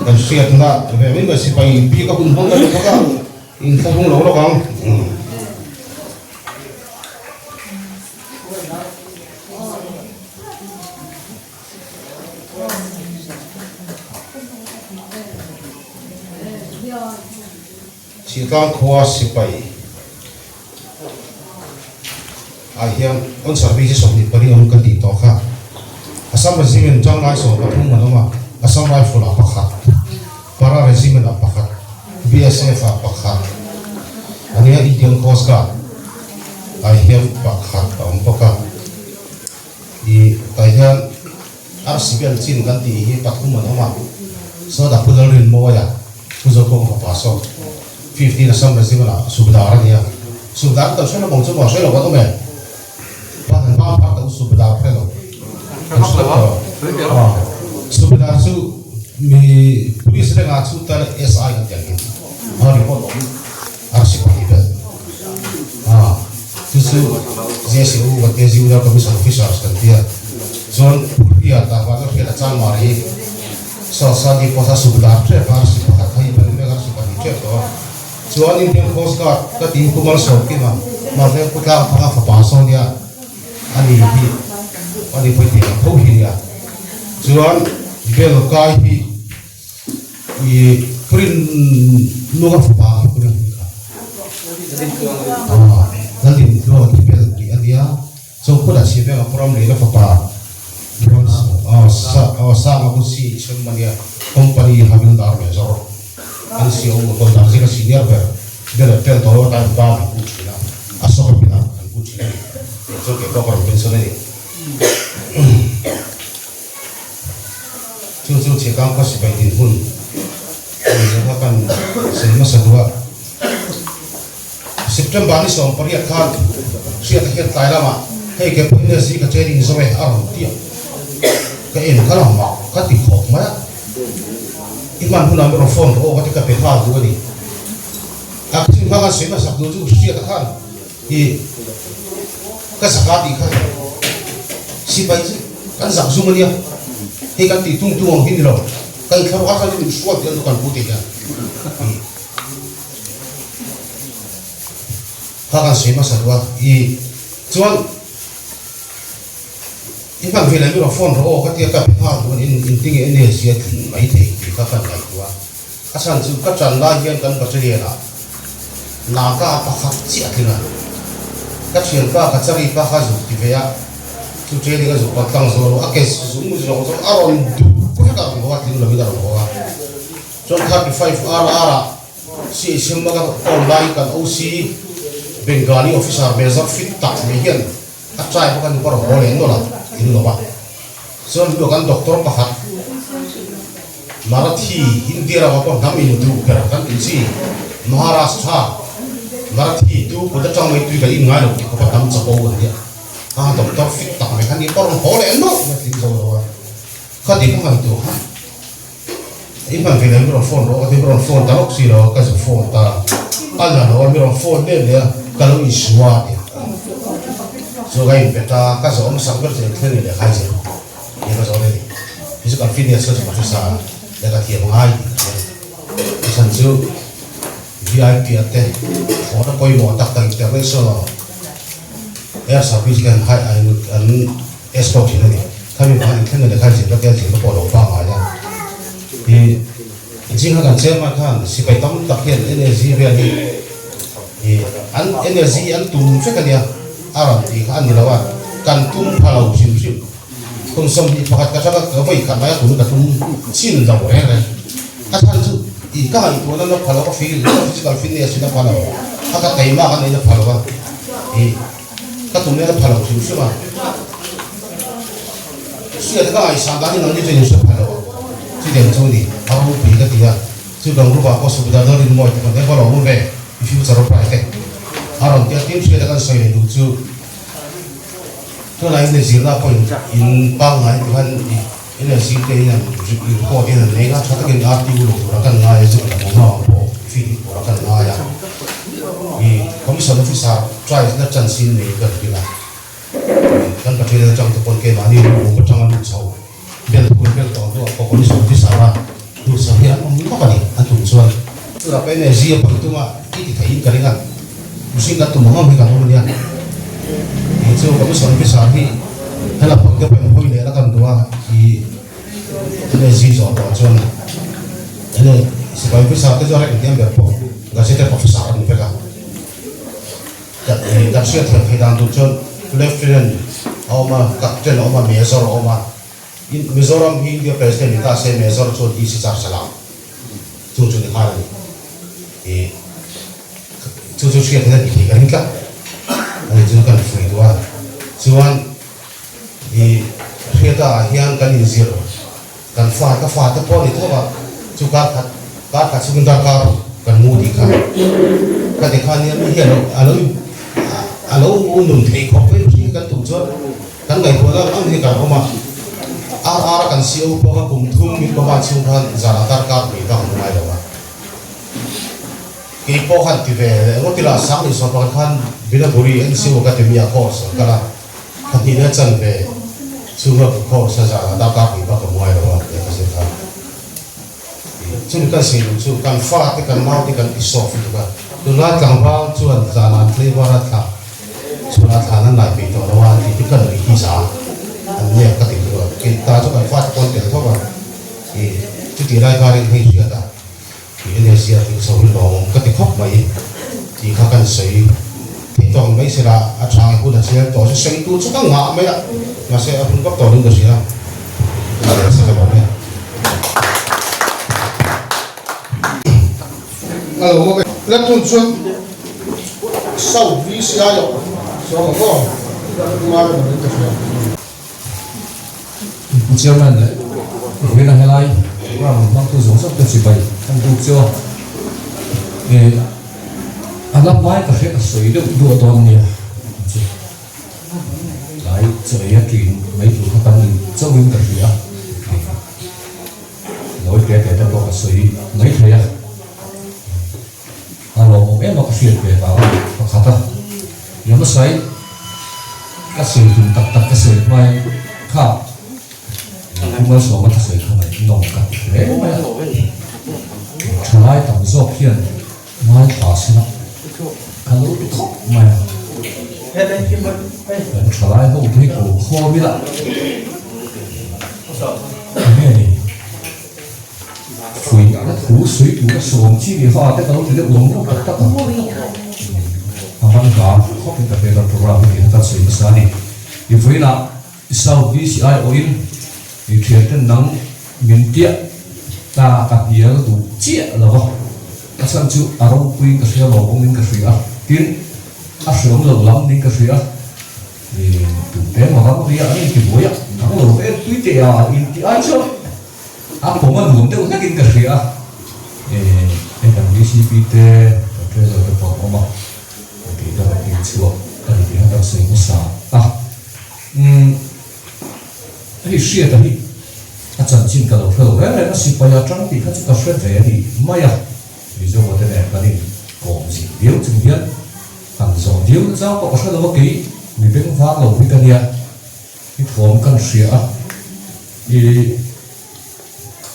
kan sia tuna ve min ga sipai bi ka bun bong ka bo ka in ta bung lo kang si tang khua sipai ai hiam on service som ni pari on kan ti to kha asam regimen chang lai so pathum manoma asam rifle a pakhat para regimen a pakhat BSF a pakhat ania Indian Coast Guard ai hiam pakhat om poka I tai hian RCBL chin kan ti hi pathum manoma so da pudal rin mo ya puzo ko pa so 15 asam regimen a subdar ania subdar ta so na bong chumo so lo ko to me pa han pa ta subdar phelo subdar su mi police le nga chu ta SI kan tiang in ha report om RCBL be tu su JSU wa TSU da commission officers kan dia zon dia ta wa ka phela chang ma ri so sa di posa subdar tre par si pa thai ban me gar si pa tre to chuan Indian Coast Guard ka tin kumal so ki ma le ku ta pa fa pa so dia ani hi ani poi ti ko hi dia chuan bel kai hi I prin no ga pa ku ni ka dalin lo ki bel ki adia so ku da si be ga from le fa pa sa ma ku si chemania company Havildar me zor an si o ko da si senior be de tel to ta ba ku chila aso ko pina ku chila so ke ko ko pension ni chu che kang ko si bai din hun ni ha kan sen ma sa dua September ni som pariat khan sia ta het tai lama hei ke pune si ka training zo me ar ti ka en kala ma ka ti khok ma iman huna mi phone ro ka ti ka pe ha du ni ak tin ba ka se ma sak du chu sia ka khan I ka sa ka ti kha si bai si kan sak zu ma nia hei kan ti tung tung hin ro kan khar wa ka ni suat kan kan pu ti ya Hakan sima sadwa I chuan iban vela mi ro phone ro ka tia ka pha du in ting ene sia thin mai the ki ka kan lai wa asan chu ka chan la hian kan battery na ka pa kha chi athina ka thian ka chari pa kha zu ti ve ya chu che ni ga zu pa tang zo ro akes zu mu zo zo aron du ko ka ko wa tin lo mi da ro wa chon 35 ara si simma ka online kan OC Bengali officer bezak fit tak mehian atrai bukan por boleh no lah ini loh pak so itu kan dokter pahat Marathi Hindi rawa apa kami itu kan isi Maharashtra Marathi itu udah cang itu kali nggak ada apa kami capai dia dokter fit tak mehian ini por boleh no ini loh kan itu kan itu iban film phone talok sih loh kasih phone ta Allah loh phone dia kalau iswa dia so kain peta kasih om sabar jadi kini dia kaji dia kasih orang ini itu kan fitness kasih macam sana dekat dia mengai sanju VIP ate orang koi mau tak international air service kan high an export ini kami bahkan kini dia kaji dekat dia itu polo bang aja di jika kan saya makan si paitam tak kian energi reali an energi an tum feka dia aram di kan di lawan kan tum kalau sim konsum di pakat kata ka bai kan maya tum ka tum chin da ore re asan tu ka hai tu na phalo ka physical fitness na phalo ka kaima ka na phalo ka ka tu ne na phalo su ma sia ka ai sa da ni na ni je su phalo chi den chu ni au pi ka ti ya chu dong ru ba ko su da do ni mo ti ko ne phalo mo ve future pa ke aron dia tim sia da kan sai ni chu to lai ne zira ko in bang ai kan ini sih kayaknya kok ini nega satu kan arti dulu orang ngaya itu kan mau feed orang ngaya kami sudah bisa try na chansin ni kan kita kan kita jangan terpon ke mani mau jangan jauh biar pun tahu tu apa kami sudah bisa lah tu saya mau apa ni antum soal sudah apa energi apa itu mah kita kain keringan mesti kan tu mau mereka mau dia itu kami sudah bisa ni kalau pakai apa ni kan doa ini zizo tuan, ini sebagai pesawat itu orang yang berpo, nggak sih terprofesor nih mereka. Tapi sih terkadang tuan, lieutenant, oma kapten, oma major, oma, mizoram India presiden kita saya major tuan isi salah, tuan di mana ni, tuan sih kita kan kita, ini tuan kan free tuan, kita yang kan insir. Kan faham tu pun itu apa? Juga kat sebentar kan mudi kan. Ketika ni alu undung teh kopi mesti kan tujuan kan gaya pula kan ni kan rumah kan siapa kan kumtum ni bawa ciuman zaratar kan kita rumah itu kan. Kipo kan tiba, aku tidak sang ni soal kan bila buri ini siapa kan demi aku sekarang kan tidak cantik. Semua kau saja tak kaki bagai muai doa ya kasihkan. Jadi kan sih, kan fat, kan mau, kan isof itu kan. Tulah kampal cuan jalan lebarat kan. Cuan jalan naik itu doa itu kan berhisah. Ini ketik itu kita juga fat konten itu kan. Itu tidak kari ini juga. Ini siapa yang sahul dong ketik hok mai. Jika kan saya itu mai sila acang aku dah saya tu saya itu suka ngak mai masih aku kok tahu dulu sih lah. Ada sesuatu. Kalau lihat tujuan Saudi siapa? Siapa kau? Mana mereka siapa? Chairman đấy, với là ngày nay, mang tu giống sắp được chỉ bảy, thằng tu chưa, anh lắp máy cả hết sấy được đua toàn nhiều, lại chơi cái chuyện mấy thứ khác tâm linh, cho mình cả gì á, nói cái ta có cái sấy mấy thứ á, alo một em mà cái chuyện về vào, có khá ta, nếu mà sấy, cái sấy chúng tập cái sấy mai khác. Chúng số mà thật sự không phải nông cạn thế mà trở lại tầm dọc hiện mai thả xin lắm cái lũ khóc mà trở lại hậu thế của kho biết ạ nghe này phủi cái thú suy thú cái sồn chi vì họ cái tàu thì uống nó tất cả hàng năm khóc cái cà phê là program thì ta sử dụng sao đi thì với là sau VCI oil thì chuyện tên nắng miền tiệm ta cắt dĩa đủ chia là không các sản xuất ở đâu quy cái xe lò cũng nên cái gì á kiến áp sớm lâu lắm nên cái gì á thì thực tế mà nó bây giờ cái buổi á nó lâu cái túi tiền in thì ai chứ ápผมมันหมุนได้ก็กินcái gì á cái thằng DCPT cái rồi cái phòng ông mà thì đó là cái chuyện cái gì nó sẽ nó sao cái chuyện đó thì chân chính cái đầu phơi vậy nó xịt vào trong thì cái chuyện về thì mai à ví dụ như thế này cái gì còn gì điếu chừng biết hàng dòng điếu nó sao có cái đâu kỹ mình biết phát lẩu với cái này cái form cần sửa thì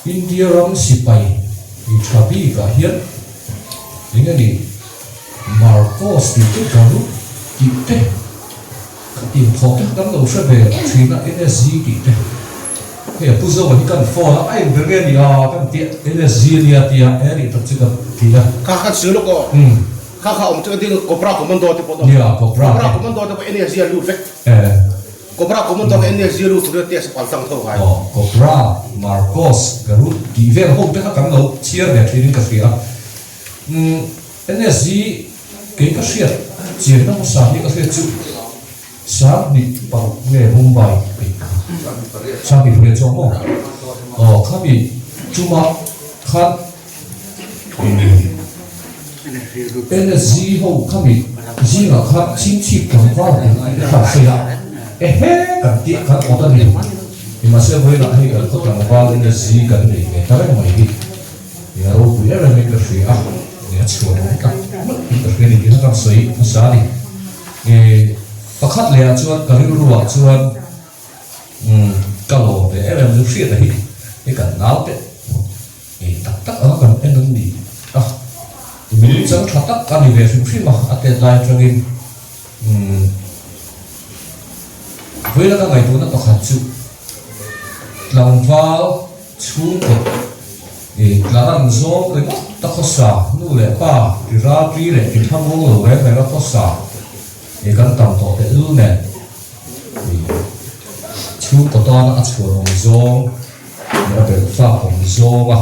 India ram xịt bay thì chabi cả hiện những cái gì Marcos thì cái lúc thì thế tìm thọ cái đám đầu về thì là NSG thì thế cái bây giờ mình cần phò lắm anh về nghe đi cái tiện NSG đi thì anh đi tập cái thì là Kakak sih lo kok. Kakak om tu dia kopra komando tu potong. Iya, kopra komando tu NSG lu vek. Cobra common to NS zero to the test pantang tho gai Cobra Marcos Garut di vel home te ka kan lo chiar ne training ka fia NSG ke ka sia chiar na sa ni ka fia chu sa ni pa nge Mumbai sa bi fia cho mo kami cuma kan NSG ho kami jinga kan cinci kan fa ka fia kan ti kan oda ni masih boleh nak ni kalau tak nampak ini sih kan ni, tapi mau ini, ya rupi ya memang kerja ya cukup tak, kerja ni kita kan soi masari, pakat lihat cuan kali luar cuan, kalau dia memang kerja tadi, kan naut tak kan endon ni, ini jangan tak kan ni versi mah, ada lain lagi, boleh tak ngai tu nak kacau. Lòng vào chú cực là làm gió rồi ta có xả nu lệ ba thì ra đi lệ thì tham vô rồi về nó có xả thì căn tầm tổ để ưu nè chú có to nó ăn chuột hồng gió nó để pha hồng gió mà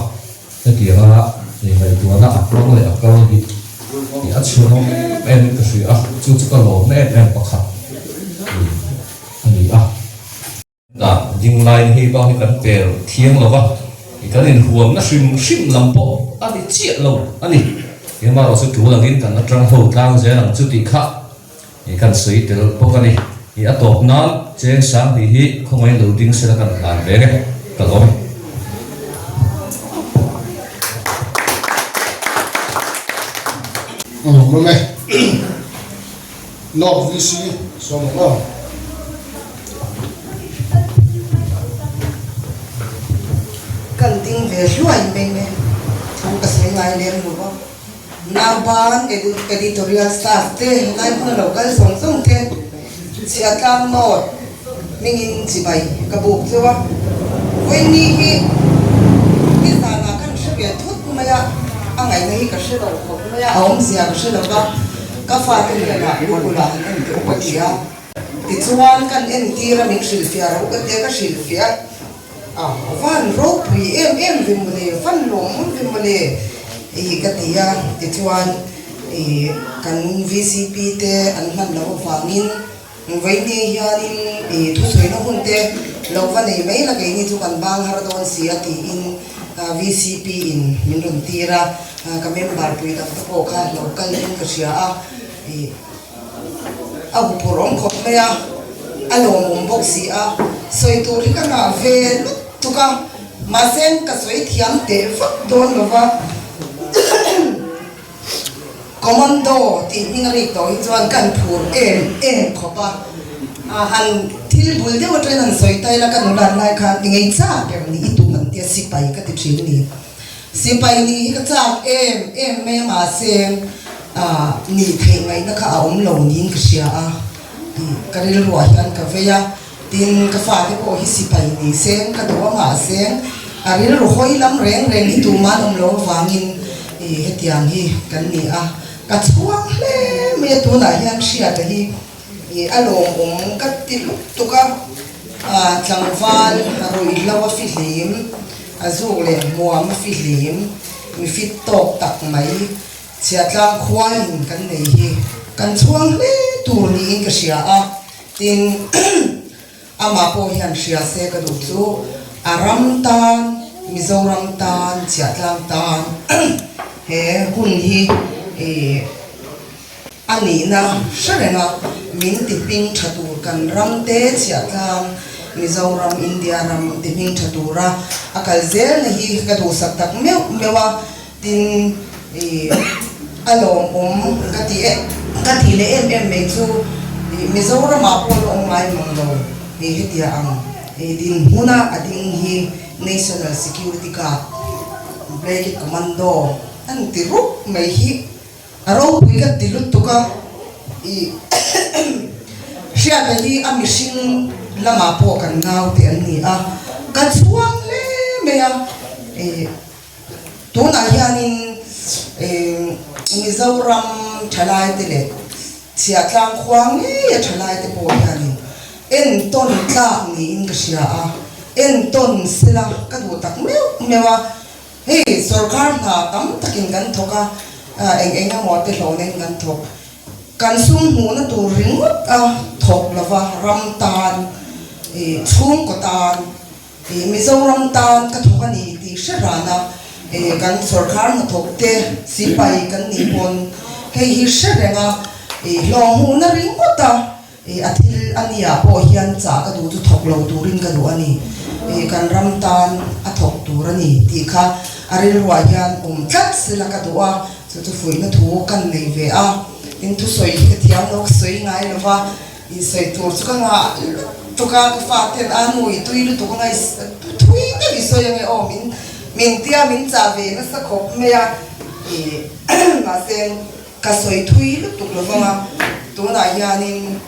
cái kia là thì người tua nó ăn nó lệ cao thì ăn chuột hồng em cái gì chú cái lỗ em bạc hạt thì dừng lại thì bao nhiêu cần bèo thiêng là vậy, cái này huống nó sim làm bộ, anh đi chết lâu, anh đi, cái màเราsẽ chủ là cái cần nó trang hậu trang dễ làm chút tí khác, cái cần sấy từ bộ cái này, cái ở top non trên sáng thì hi không ai đầu tiên sẽ là cần làm đấy cái rồi. Đúng này, nọ VC xong rồi. Kan ting về luai mình nè, chúng ta sẽ ngay lên luôn không? Nào ban editorial staff thế, ngay hôm nào cái sống thế, sẽ làm nốt, mình in chỉ bài cái bộ chứ không? Với ní cái sao là cái sự việc thốt mà ya, anh ấy này cái sự đâu không mà ya, ông sẽ cái sự đâu cái phát cái là lúc là anh cái bộ kia, thì chuan kan em kia là mình xử phạt, cái xử phạt van rope em vim mole van lom vim mole cái tia thì chuan kan VCP te an man lo wangin với ni hianin thu soi no hun te lo van nei mai la ke ni chu kan bang har don sia ti in VCP in min ron tira ka member pui ta ko kha local in ka sia a bu porom khop me ya alom boxi soi tu ri kana ve tuka masen ka soi thiam te vak don lova commando ti minari to chuan kan phur em khopa han thil bul de watren an soi tai la kan ulan lai kha ngei cha ke ni itu man tia sipai ka ti thin ni sipai ni ka cha em me ma se ni thei ngai na kha om lo nin ka sia ka ri lo hian ka veya tin ka fa te ko hi sipai ni sen ka do ma sen ari ro hoi lam reng itu man om lo wangin hetiang hi kan ni ka chuang le me tu na hian sia ta hi alom ka ti lu tu ka tlangwal roi lawa fi hlim azur le muam fi hlim mi fit tok tak mai chia tlang khwain kan nei hi kan chuang le tu ni ka sia tin ama po hian sia se ka du chu aram tan mizoram tan chia tlang tan he hun hi ani na sharena min ti ping thatu kan ram te chia tlang mizoram india ram ti ping thatura akal zel hi ka du sak tak mewa tin alom kati le em me chu mizoram apo ong mai manglo hetia din huna ading hi national security guard break commando an tiru mai hi aro puiga tilut tuka sia ta hi amising lama po kan nau te an ni ka chuang le me to na hianin mizoram thalai te le sia tlang khwang thalai te po hianin en ton ta ni in ka sia a en ton sila ka du tak mewa hey sarkar na tam takin gan thoka eng mo te lo nen gan thok kan sum hu na tu ring a thok lova ram tan chung ko tan mizoram tan ka thoka ni ti sharana kan sarkar na thok te sipai kan ni pon hei hi sharenga long hu na ring ko ta athil ania po hian cha ka du chu thok lo turin ka du ani kan ram tan a thok tur ani ti kha aril ruwa hian tat sila ka du a chu fui na thu kan nei ve a in thu soi ka thiam nok soi ngai lova i sei tur chu ka nga tuka ka fa ten an mui tui lu tu ka ngai tui te vi soi ngai o min tia min cha ve na sa khop me ya ma sen ka soi thui lu tu lova ma tu na hianin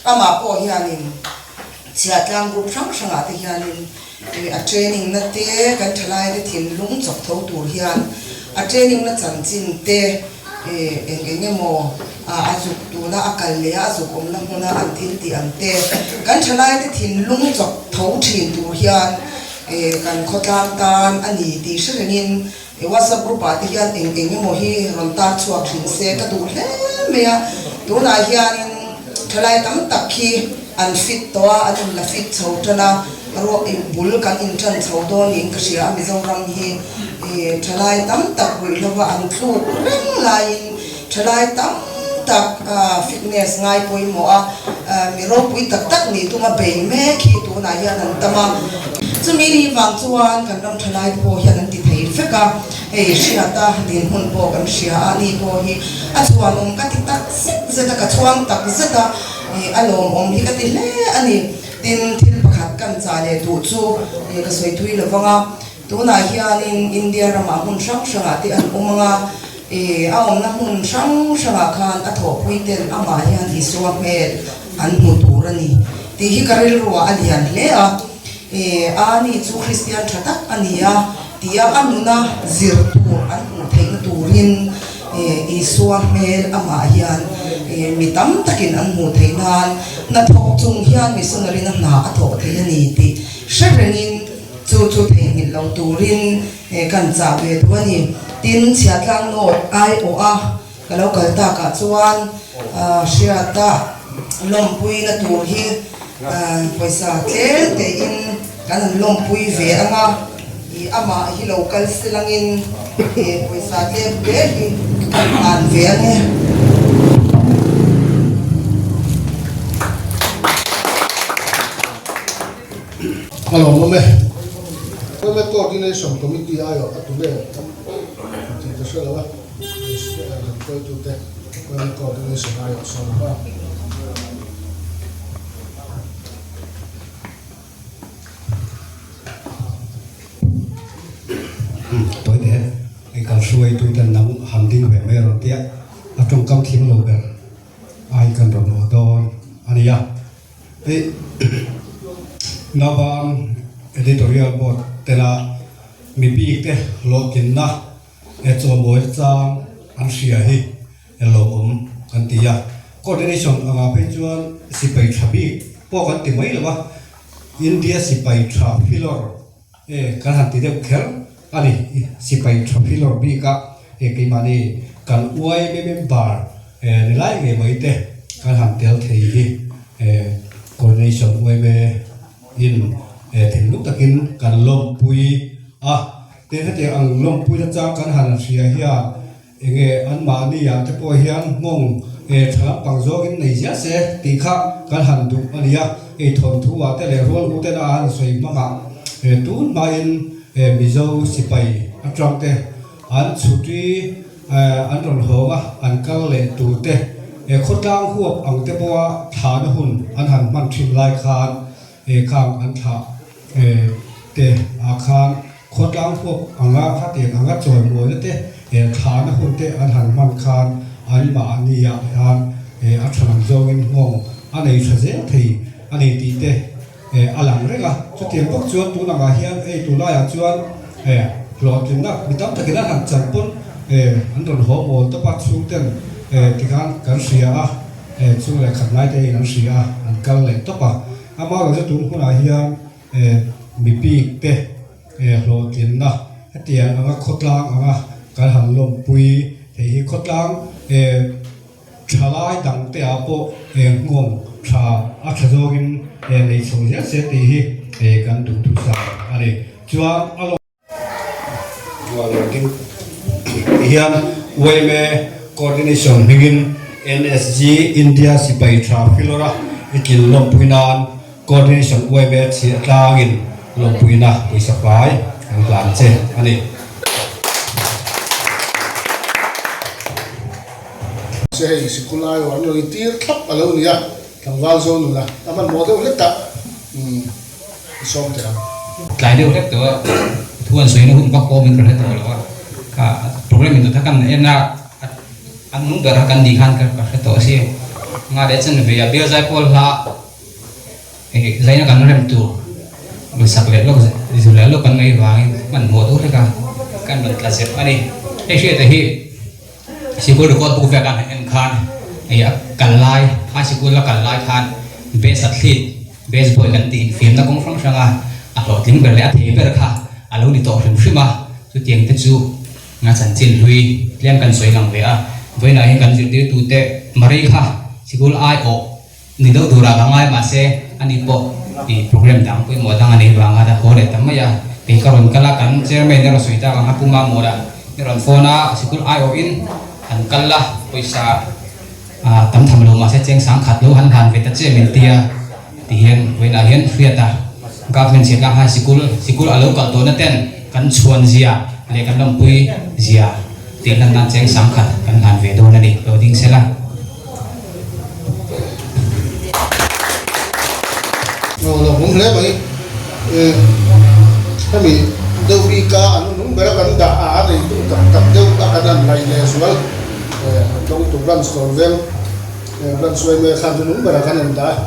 ama po hianin chiatlang group sang ate hianin a training na te kan thalai de thin lung chok tho tur hian a training na chanchin te engemo azuk tu na akal le azuk om na huna anthil ti ante kan thalai de thin lung chok tho thin tur hian kan khotlam tan ani ti shrengin WhatsApp group ate hian engemo hi ronta chuak thin se ka du hle meya tu na hianin thalai tam tak khi unfit toa adun la fit chhotana ro bul kan in tran chhodo ning ka sia mizoram hi thalai tam tak bul lova an thu reng lain thalai tam tak fitness ngai poi mo a mi ro pui tak tak ni tu ma be me khi tu na hian an tama chumi ri wang chuan kan ram thalai po hian an ti thei feka sia ta din hun po kan sia ani po hi a chuan ka ti tak zeta ka chuang tak zeta alom om hi ka ti le ani tin thil pakhat kan cha le tu chu ka soi thui lawanga tu na hianin India rama hun sang sanga ti an umanga a om na hun sang sanga khan a tho pui ten ama hian iswa mel an mu turani ti hi karil ruwa alian le a ani chu Christian thatak ania tia anuna zirtu an mu thein turin iswa mel ama hian mitam takin an mu theinan na thok chung hian missionary na a thok thei ani ti sharengin chu thein lo turin kan cha ve tuani tin chiatlang no ai o a kalo kalta ka chuan shiata lompui na tur hi paisa tel te in kan lompui ve anga ama hi local silangin paisa tel ve hi an ve ani Hello, Mame Coordination Committee ayo atube. Tito sila ba? Ko to te. Mame Coordination ayo so ba. Tối thế anh cần xuôi tôi cần nắm hàm đinh về mê rồi tiếc ở trong công thiên lộ bè ai cần rồi nổ đôi anh ya ấy nó ban editorial board tela mi bi ke lo kin na e cho boy chang an sia hi lo om kan tia coordination anga pe chuan sipai thabi po kan ti mai lawa India sipai tha filor kan han ti de khel ani sipai tha filor bi ka ke mani kan uai me bar ni lai nge mai te kan han tel thei hi coordination uai me in thỉnh lúc takin kan lom pui te hate ang lom pui cha kan han sia hiya enge an ma ni ya te po hian ngong thla pang zo in nei ja se ti kha kan han du ania thon thu wa te le rol u te na an soi ma ga tun ma in mizo sipai atram te an chuti an ron ho ga an kal le tu te khotang huap ang te po tha na hun an han man thim lai khan khang an tha te akhan khotlang phok anga khate anga choi mo te thana hun te an han man khan an ma ania an a thalam zongin ngong anei thaze thei ani ti te alang rega chu tiang bok chuan tu na ma hian tu la ya chuan lo tin na mitam takina han chan pon an ron ho mo to pa chu ten ti kan sia a chu le khat mai te an sia an kal le to pa ama ga tu hu na hian mi pi te lo tin na atia anga khotlang anga kal han lom pui he hi khotlang thalai dang te apo ngom tha a thazogin nei chung ya se ti hi kan du tu sa are chuan alo ding hian weme coordination begin NSG India Sipai Tra Filora ikil lompuinan coordination weme chi tlangin lompuina puisapai ang plan che ani se sekulai wa no itir thap alo nia thangwal zo nu la taman model leta som te lại đều hếtตัวทุกวันสวยนะหุ่นปักโป้มันก็ให้ตัวแล้วว่าค่ะโปรแกรมitu takkan enak anu berakan di kan ke itu sih nggak ada cen biaya biaya saya pola saya kan rem tu bisa pakai lo disuruh lo kan ngai wangi man mau tuh kan berkelas ani sih tadi sikul dekat buku kan kan ya kan lai sikul lah kan lai kan base atlet base boy kan tin film nak kong sang atau tim berlihat he berkah alu di toh film tu tiang tu ngacan cin hui liang kan soi lang vea với này kan jir tu te mari kha sikul ai o ni do dura gangai ma se ani po di program dang pui mo dang ani wang ada hore tamaya ti karon kala kan chairman ne rosoi ta ga puma mora ni ron phona sikul ai o in an kala poisa tam tham lo ma se cheng sang khat lo han han ve ta che min tia ti hian với này hian fiata government set lang ha sikul alo kal to na ten kan chuan zia le kan lam pui zia tiền năng năng chén sáng khát cần làm về đâu này đi đầu tiên sẽ là rồi cũng lấy vậy cái mình đâu đi cả anh cũng bây giờ cần đã thì tập đâu đã cần này là xuống trong tủ rắn sồi ven rắn sồi mê khăn cho đúng bây giờ cần đã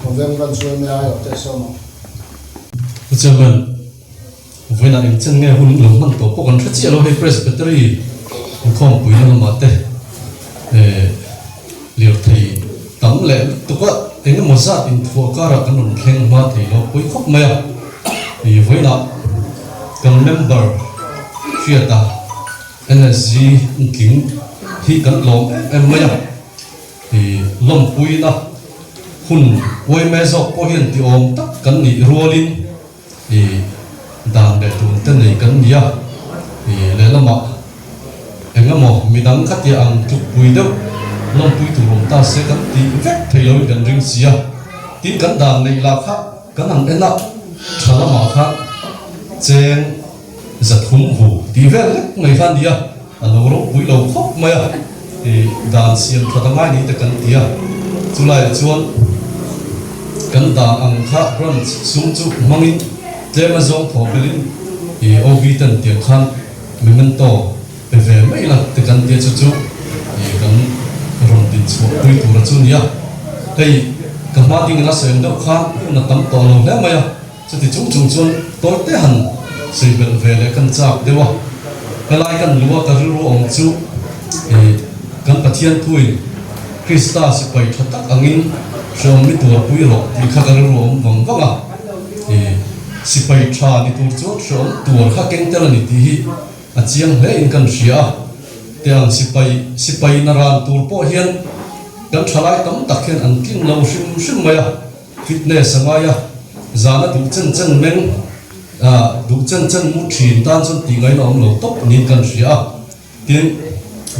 còn ven rắn sồi mê ai ở tại sao mà cho nên với lại chân nghe hôn lồng bằng tổ bộ còn rất chia lo hay presbytery không quý nó mà thế liệu thì tấm lệ tôi có tính một gia đình thua cả là cái nồng khen mà thì nó quý khóc mẹ thì với lại cần member chia ta NSG kính khi cần lòng em mẹ thì lòng quý nó hun quay mẹ dọc có hiện thì ôm tất cần đi rolling thì đàn để tụi tên này cần gì thì lấy làm mà anh em mò mình đang cắt tiền ăn chụp bùi đâu lòng bùi tụi chúng ta sẽ cắt tí vét thầy lối gần riêng xia tí cắn đàn này là khác cắn hàng em nào trả là mà khác trên giật hung hù tí vét lắc ngày phan đi lâu lâu bùi lâu khóc mày thì đàn xiên thật là ngay đi cắn tiền chú lại chuan cắn đàn ăn khác run sung chụp mang in để mà giống phổ biến thì ovi tận tiền khăn mình to về mấy là từ căn tiền chú thì căn rồng tiền số quy tụ là chú nhá đây các bạn tiếng là sử đâu khác là tấm to lâu lắm mày cho thì chúng chuan tối tế hẳn sử dụng về lại căn chạp đấy không cái lại căn lúa cái lúa ông chú thì căn bát thiên thui Krista sẽ bày thật tắc anh in rồi mới tuổi quý rồi thì khác cái lúa ông vắng vắng thì sipai cha ni tur chu chom tur kha keng tel ni ti a chiang hle in kan ria tiang sipai na ran tur po hian kan thalai tam tak hian an king lo shim maya fitness angaya zana du chen meng du chen mu thin tan chon ti ngai nom lo top ni kan ria tin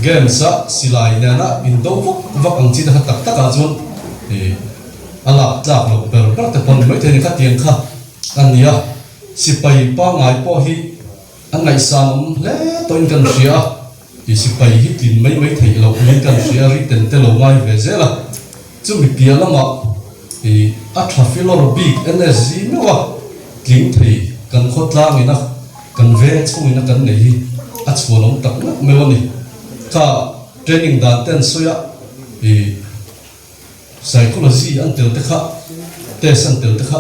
game sa silai na na in do vak ang chin ha tak a chon ala chak lo per te pon mai the ni kha tiang kha anh nhớ sipai pa ngai po hi anh ngai sam le toin kan ria thì sipai hi tin mấy thầy lo ni kan ria ri ten te lo ngai ve zela chu mi pia lama thì atrafilor big NSG no wa king thei kan khotla ngi na kan ve chu ina kan nei hi a chuan tak na me woni ka training dan ten soya thì psychology an tel te kha test an tel te kha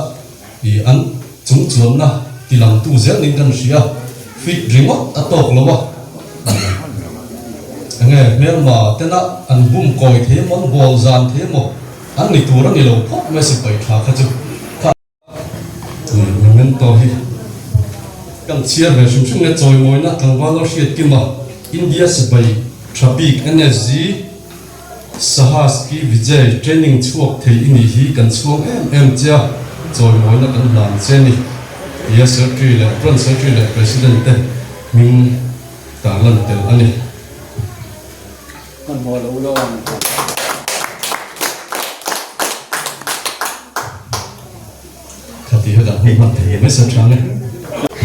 thì anh chúng chuan na thì làm tu zel nin kan ria fit remote atok lowa nghe mer ma tena an bum koi the mon bol zan the mo anh này tua anh này lâu phốt mới sẽ bày thả khát chứ mình to hi càng chia về sung sung này rồi mỗi nát càng vào nó siết kim mà India sẽ bày traffic energy Sahaski Vijay training chuộc thì ini hi kan chuang em chia rồi mỗi nát kan làm trên đi yes secretary le front secretary le president te mình ta lần tel ani con mồi lâu lâu thì hết đặt mình mặt thì mới sẵn sàng đấy.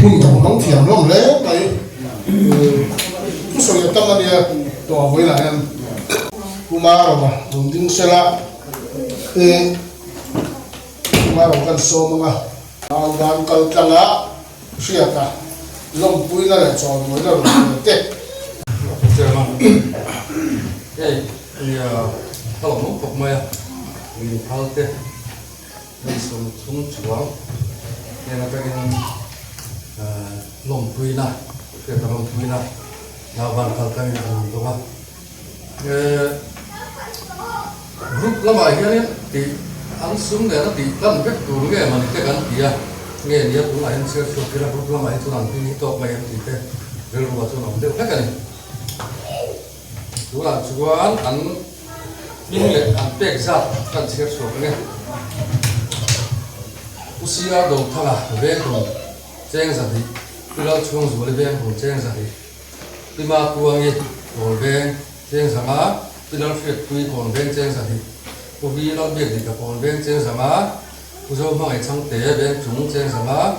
Hùng tổng nóng thiểm lắm lẽ cái số lượng tâm này to với lại em kuma rồi mà dùng tiếng xe lạ kuma rồi cần số mà ao gan cần tăng á xia ta lông bụi nó lại tròn với nó tết Chơi mà. Đây thì tao muốn cục mày mình thao tết mình xuống xuống nên là cái lông bụi này cái lông bụi này nào bạn thao cái này đúng không? Lúc lắm vậy cái thì ăn xuống để nó thì ăn cái đồ nghe mà cái ăn gì à nghe nhiều cũng là ăn sữa sữa cái là lúc lắm vậy tôi làm cái to mày ăn thì cái rồi mà tôi làm được hết cái này đúng là chú ăn mình lại ăn bẹt ra ăn sữa sữa cái này usia đầu thằng à về cùng chén ra thì tôi lao chuông rồi về cùng chén ra thì tôi mà tuang đi rồi về chén ra mà tôi lao phiệt tôi còn về chén ra thì tôi vì lao biệt thì cả còn về chén ra mà tôi zo mang ai chăng té về chúng chén ra mà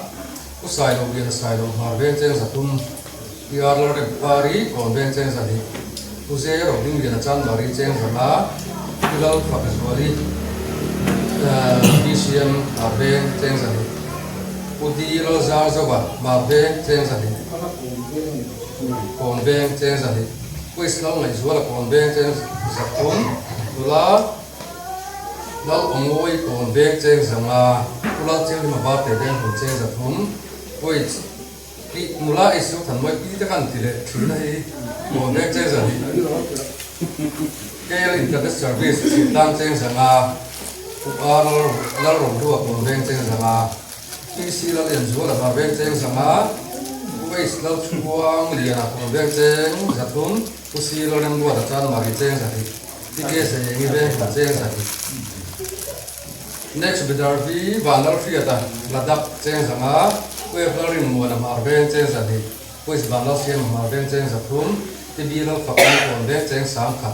tôi xài đầu biệt xài đầu mà về chén ra tum đi ăn lao đẹp Paris còn về chén ra thì tôi sẽ rồi đi là chăn Paris chén ra mà tôi lao phật rồi đi BCM mà về chén ra thì tôi đi lao ra rồi mà về chén ra thì còn về chén ra thì tôi sẽ này rồi là còn về chén ra tum tôi lao ông ngồi còn về chén ra mà tôi lao chén mà bắt để đem còn chén ra tum tôi đi mula ấy số thằng mới đi tới thì lệ thứ này còn về chén ra thì cái internet service chỉ đang chén ra mà lao rộng đua còn về chén ra mà PC lao liền số là mà về chén ra mà tôi lao chuang liền là còn về chén ra tum PC lao đem đua là chan mà cái chén ra thì cái sẽ như về còn chén ra thì next BRV và lao phía ta là đập chén ra mà quê lao liền mua là mà về chén ra thì quê và lao xem mà về chén ra tum thì bị lao phật còn về chén sáng khát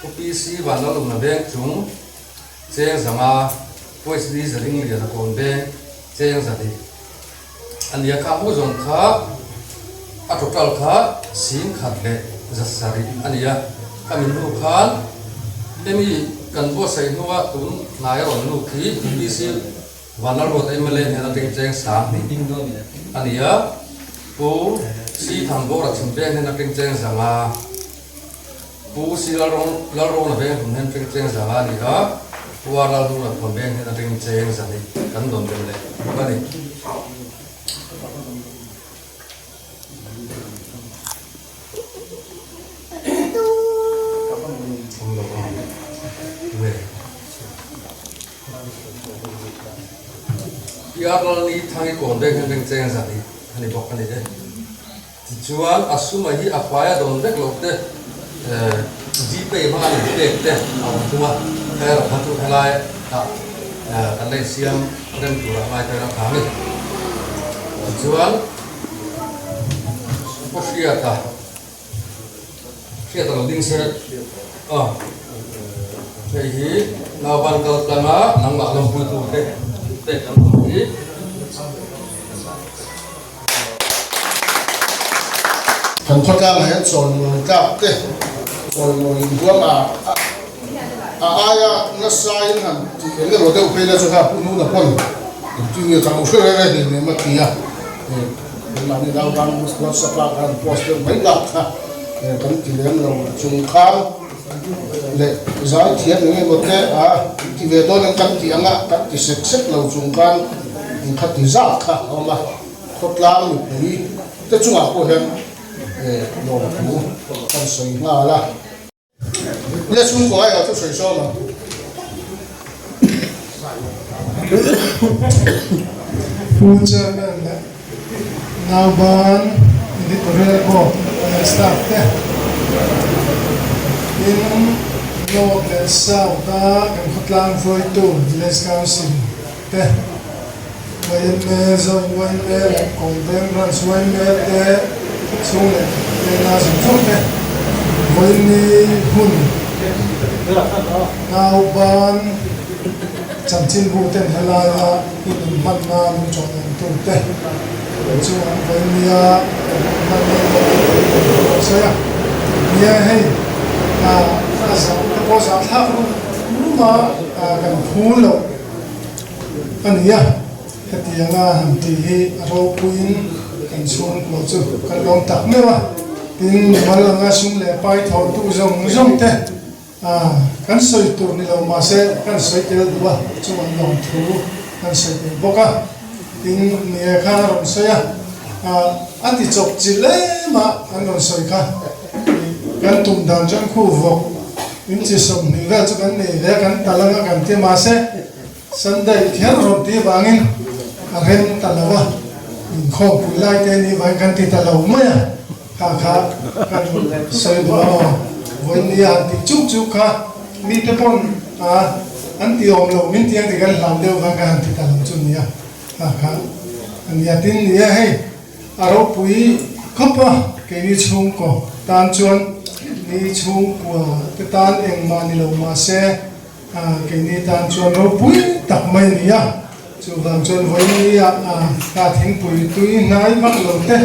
PC và lao lùng là về chúng chén ra mà quê đi ra liền liền là còn về chén ra thì anh nhớ cả một dòng khá total khá xin khát lệ rất sari anh nhớ cả mình nu khán em cần vô xây nuôi tốn nãy rồi nu khí PC và nó rồi em lên hay là tiếng chén sáng thì anh nhớ cô si thằng vô là chúng bên hay là tiếng chén sáng mà cô si là rong là bên cũng nên tiếng chén sáng là gì đó qua là luôn là còn bên hay là tiếng chén sáng thì cần đồn bên này cái này Biarlah ni thangi kondeng yang ceng sari, ani bok ani deh. Jual asuma hi apa ya dondek lokte, jipe mana ni dek deh, awak tua, kaya batu helai, kalai siam dan kurang mai kaya kami. Jual, posya ta, siapa loading set, jadi nawan kalau tengah, nang mak lembu tu deh. thằng con ca này chọn người ca thế chọn người đua mà ai nó sai hẳn thì cái người đầu tiên là cho ta cũng nu là con tuy nhiên thằng ông này thì mà kia mà đi đâu đang nó sắp lại ăn post mấy lọc ha cái thì đến là chung khang lệ giải thiệt những một cái thì về đó là căn thì các thì xếp lâu chung khang khát thì giặc ha mà khốt lang một cái cái chung của hem lồng thú con sấy ngà là nhớ chung của ai ở chỗ sấy sao mà Full chairman now ban editorial board staff there in local south kan khutlang foi tu village council there wayan me zon wayan me condemn runs wayan me there sung le na sung there wayan ni hun now ban chăm chín vụ tên hay là in mặt na mình chọn được tên chú anh với nia mặt na sao ya nia hay sao cái bộ sao tháp luôn mà cái phun lộc anh nia cái tiếng hàng thì rau queen cái xuân của chú cái lòng tắc nữa mà tin mà là ngã xuống lệ bay thầu tu rong thế kan soi tur ni lo ma se kan soi tel duwa chuan long thu kan soi tel boka tin ni kha rom soya ati chok chile ma kan ron soi kha kan tum dan jan khu vo in chi som ni ga chu kan ni le kan talanga kan te ma se sandai thiar ron ti bangin a ren talawa in kho pu lai te ni vai kan ti talaw ma ya kha kan soi duwa với nia thì chúc kha mi te pon anh ti om lo min tiang thì kan lam deu kan kan ti ta lam chu nia kha ania tin nia hey aro pui khopa ke ni chung ko tan chuan ni chung ko te tan eng ma ni lo ma se ke ni tan chuan ro pui tak mai nia chu wang chuan với nia ka thing pui tui nai mak lo te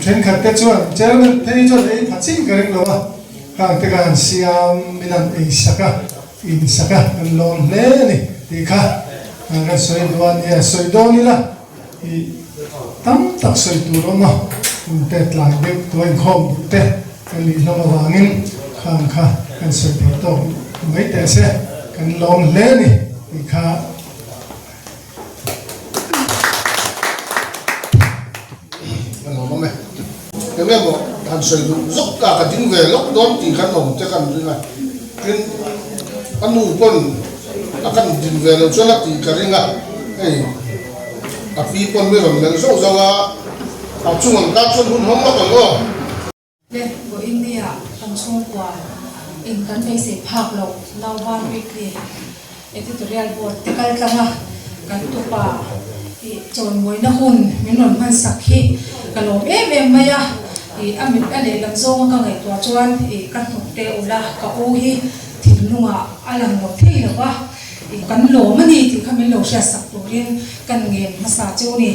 then khát te chuan chairman thei chuan ei phaching ka reng lo hàng thế kan siam minan isaka insaka kan lon le ni ti kha kan soi duan ya soi do ni la i tam tak soi tu ro no te tlang de toin khom te kan li lo wangin khang kha kan soi to mai te se kan lon le ni ti kha kan lo me cái咩bộ thành sử dụng giúp cả cái tiếng về lúc đó thì khăn nồng cho cần như này nên ăn nuôi con akan tiếng về là cho lắc thì cái này ngã hey à phi con mới làm nên số giờ à chung bằng các chân hun hông nó còn nữa le go India kan chung kwa in kan be se phak lo law ban weekly editorial board te kal tanga kan tu pa i chon moi na hun min non man sakhi kalom em maya i amit ane lam zong ka ngai tua chuan i kan thuk te ula ka o hi thil lunga alang lo thei lawa i kan lo mani ti khamin lo sha sak turin kan ngen masa chu ni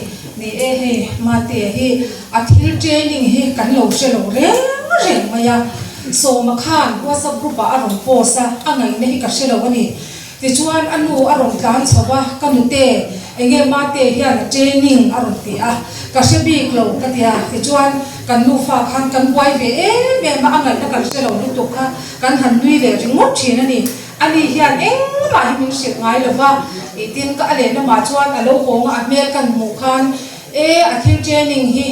he ma te hi a thil training hi kan lo she lo reng maya so ma khan whatsapp group a ron post a angai ne hi ka she lo ani ti chuan anu aron tlan chawa kanu te enge ma te hian training aron ti a ka she bi klo ka tia ti chuan kan nu fa khan kan wai ve me ma angai ta kan she lo lu tu kha kan han nui le ringot thin ani ani hian eng ma hi min sik ngai lova i tin ka ale na ma chuan alo khong a mel kan mu khan a thil training hi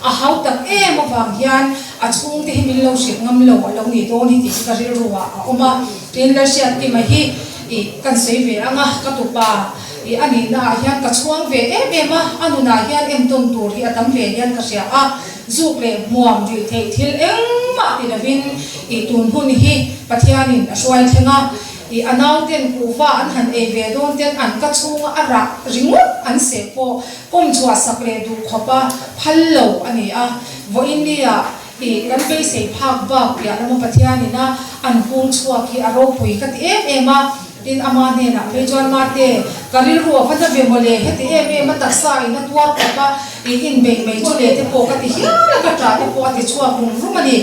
a hau tak ma wang hian a chung te hi min lo sik ngam lo alo ni don hi ti ka ri ruwa a oma tin la siat ti ma hi i kan sei ve anga ka tu pa i ani na hian ka chuang ve ma anu na hian em ton tur hi atam ve hian ka sia a zuk le muam ri thei thil ma ti na vin i tun hun hi pathianin a swai thenga i anau ten kuwa an han e ve don ten an ka chunga ara ringot an se po kom chua sakle du khopa phallo ani a vo india i kan be sei phak ba ya na pathianina an hung chua ki aro pui ka ti ma tin ama ne na pe jon ma te karil ru fa da be mole he te ma taksa ina tuar ka i in be me chu le te po ka ti hi ka tra te po ti chua hung ru mani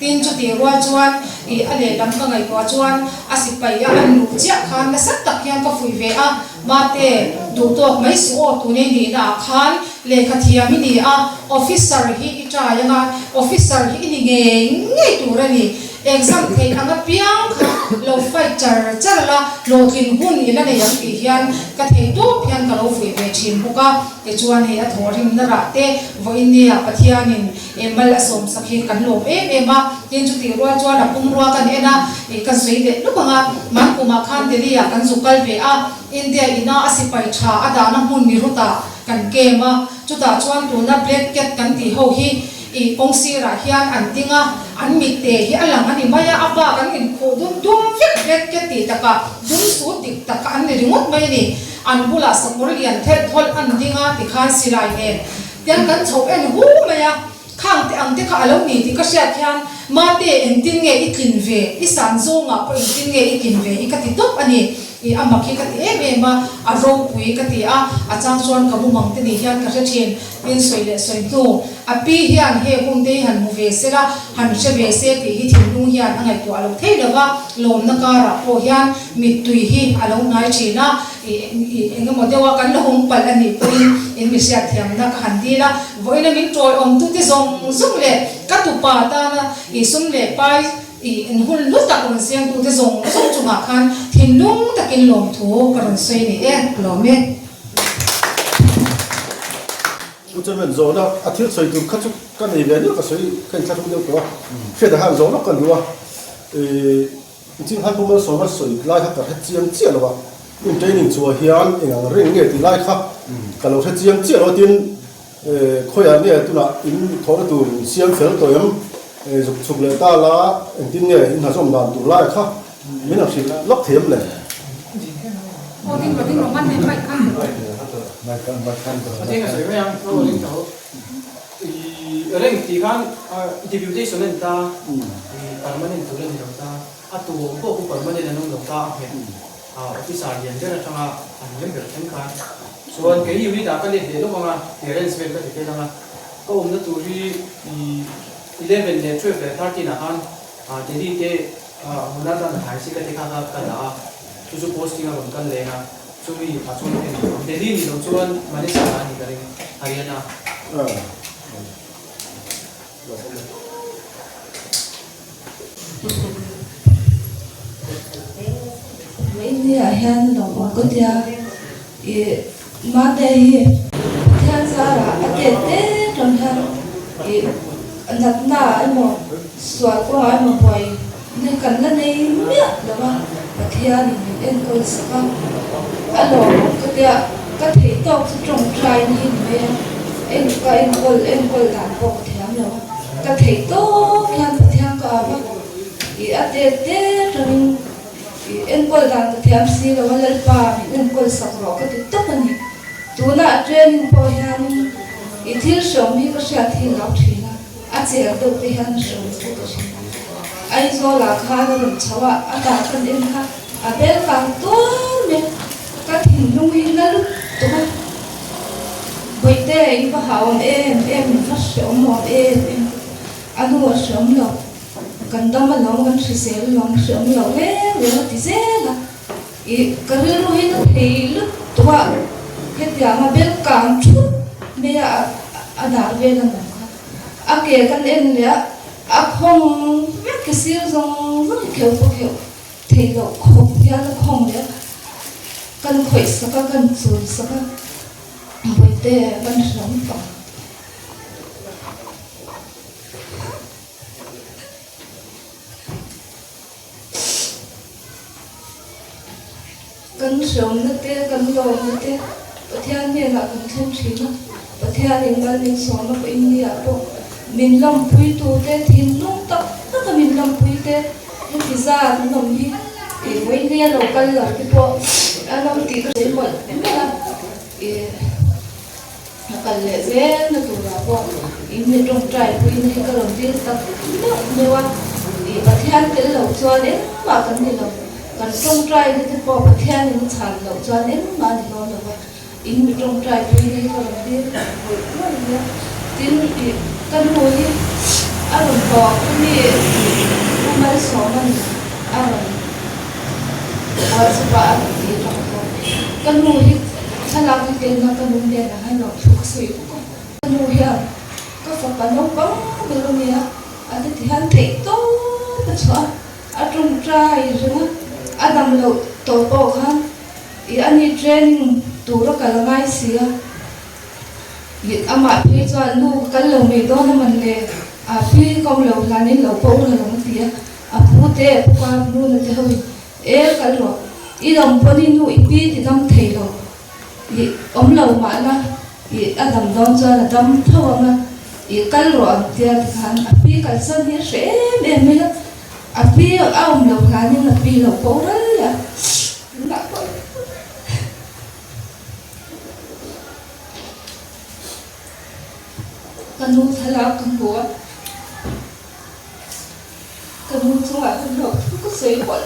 tin chu ti ro chuan i ale lam ka ngai ko chuan asipai ya an lu chia khan na sat tak hian ka fui ve a ma te du tok mai su o tu ne ni na khan le khathia mi ni a officer hi i tra ya officer hi ni nge tu ra ni exam thei anga piang kha lo fight char la lo thin hun ina ne yang ti hian ka thei to hian ka lo fui ve thin buka ke chuan he a thorim na ra te voin nia pathianin emal asom sakhi kan lom ema tin chu ti ruwa chuan a pum ruwa kan ena kan zui de lupanga man kuma khan delia kan zukal ve a India ina asipai tha adana mun mi ruta kan kema chuta chuan tuna black cat kan ti ho hi i kongsi ra hian an tinga an mi te hi alang ani maya apa kan in kho dum vek black cat ti taka dum su tik taka an ringot mai ni an bula samurian the thol an dinga ti khan silai ne tiang kan chho en hu maya khang te ang te kha alo ni ti ka sha khian ma te en tin nge ikin ve isan zo nga ko in tin nge ikin ve i ka ti top ani i amakhi ka ti ema a ro pui ka ti a chang chuan ka bu mang te ni hian ka thin in soi le soi tu a pi hian he hum de han mu ve sela han che ve se ti hi thin lung hian angai to alo thei lawa lom na ka ra po hian mi tui hi alo nai thina engam modewa kan lo hum pal ani pui in mi sia thiam na ka han di la voina min troi om tu ti zong zum le ka tu pa ta na i sum le pai in hul lu ta kon siang tu te zong chunga khan thin lung takin lom thu karon sei ni lome uchamen zona athil soi tu khachu kan ei ve ni ka soi kan thla thu deu ko fe da han zona kan duwa jing han bumel so ma soi lai kha ka chiam chia lo wa in training chu hian engang ring nge ti lai kha ka lo chiam chia lo tin khoya ne tu na in thor tu siam fel to yam dục chuk le ta la en tin nge in ha som dan tu lai kha min a si lok them le Odin roman ne mai kan Ading sa iyo yang rolling tao. Ring tikan debutation nta permanent tulen ni ta. Atu ko permanent nang ta he. Officer yan jera tanga anjem ber kan. So an kei uni da kan de lo mga parents vel ka te na. Ko na turi 11 le 12 le 13 na an dedi te huna da na hai si ka te ka da tu posting ang kan le na. Cumi pasal ni, Delhi ni dong cuman mana salah ni dari Haryana. Ini ahian dong aku dia, mana ini, dia cara ada dong dia, anak na emo suatu emo boy, ni kan na ni miak dah, dia ni engkau sekarang. Alo, ketika tok trong trai ni me, engkol dan pok tiang lo. Ketika tok yang tiang ka apa? I ate trong engkol dan tiang si lo walal pa, engkol sakro ketika tok ni. Tuna training po yang itil shomi ko siya tilaw tina. Ate ado tiang shomi ko siya. Ay zola ka na chawa atakan inka. Abel kang tuan me. Các hình dung hình là lúc tụi con bởi thế và hào em phát sớm một em anh mua sớm rồi cần tâm mà lòng cần sự sẽ lòng sớm rồi về nó thì dễ là cái lúc ấy nó thì lúc tụi cái gì mà biết càng chút bây giờ đã về là nó kể cái em đấy không biết cái gì giống rất kiểu thì nó không ra nó không đấy kan khoi saka kan chul saka boite kan ram pa kan som na te kan lo na te pathian ne la kan them thina pathian ingal ni som na india po min lam pui tu te thin lung tak ta min lam pui te ni pizza nom hi e voi ne lo kal la ki po alam ti ko mo na nakal le zen na tu ra po in trong trai ko in ka ron ti ta ne wa pathian te lo chuan en ma kan ni lo kan trong trai ni po pathian ni chan lo chuan en ma ni lo lo in trong trai ko in ka ron ti tin kan ho ni aron po ni ma so man aron wa sa kan mo hi salam tin na kan mo de na hano thuk sui ko kan mo ya ka fa pa no pa me lo ya ati ti han te to pa chwa atum trai jena adam lo to po khan I ani training tura kalangai sia yit ama phi cho nu kan lo me do na man le a phi kom lo lani lo po na lo tia a pu te pu ka nu na te hoi e kal ro I dom poni nu ipi ti dam thei lo I om lo ma na I adam don cho na dam thaw na I kal ro am tia ti khan a pi kal san hi she me me na a pi a om lo khan ni na pi lo po ra ya na ko kanu thala kan bo kanu chunga kan lo ko sei bol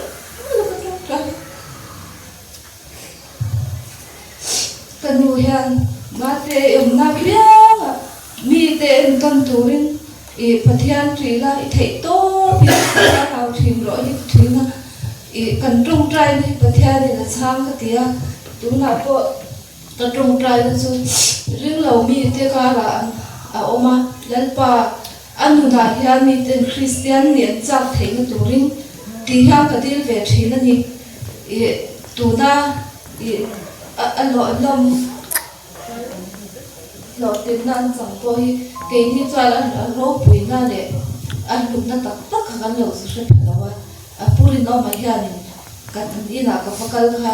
kanu hian mate na piang mi te en kan turin I pathian trila I thei to pi ka hau thim ro I thina I kan trung trai ni pathian ni la chang ka tia tu na po ta trung trai na chu ring lo mi te ka ra a oma lalpa anu na hian mi ten Christian ni chak thei na turin ti ha ka dil ve thina ni I tu na I a lo tin nan sang po hi ke ni cha la ro pui na le a lu na tak tak kan lo su se pha wa a puri no ma hian kan ni na ka fakal kha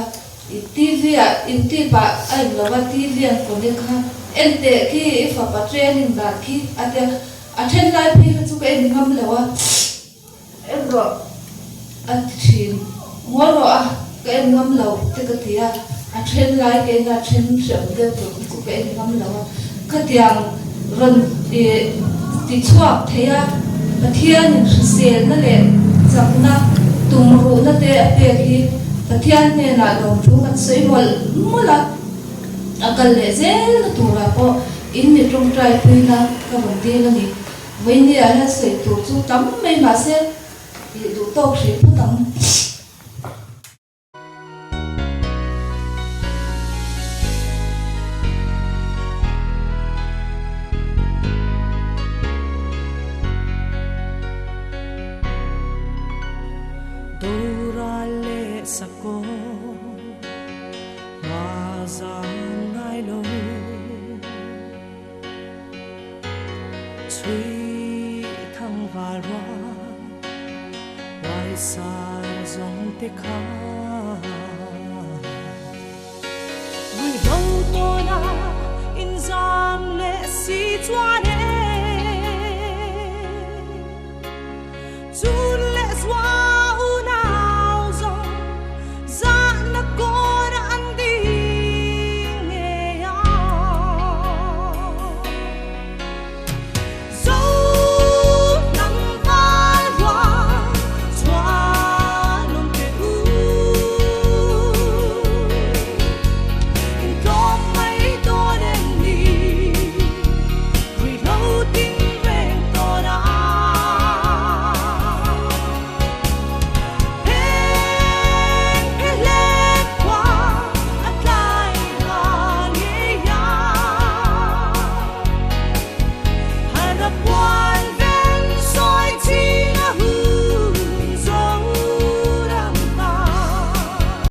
I TV a in ti ba ai lo wa TV an ko ne kha en te ki fa pa training da ki ate a then lai phi ka chu ke ni ngam le wa en ro a thin mo ro a ke en ngam lo te ka tia a then lai ke na then sem de to chu ke ni ngam lo wa ka tiang ron ti chuak theya pathian sel na le chakna tumru na te pe hi pathian ne na dom thu kan sei mol mula akal le zel na tura ko in ni trung trai puina ka bon te na ni vein ni ala sei tu chu tam mai ma se I du to shi pu tam sako mazang nai lo chui thang varwa wai sa zong te kha we don't know in zam le si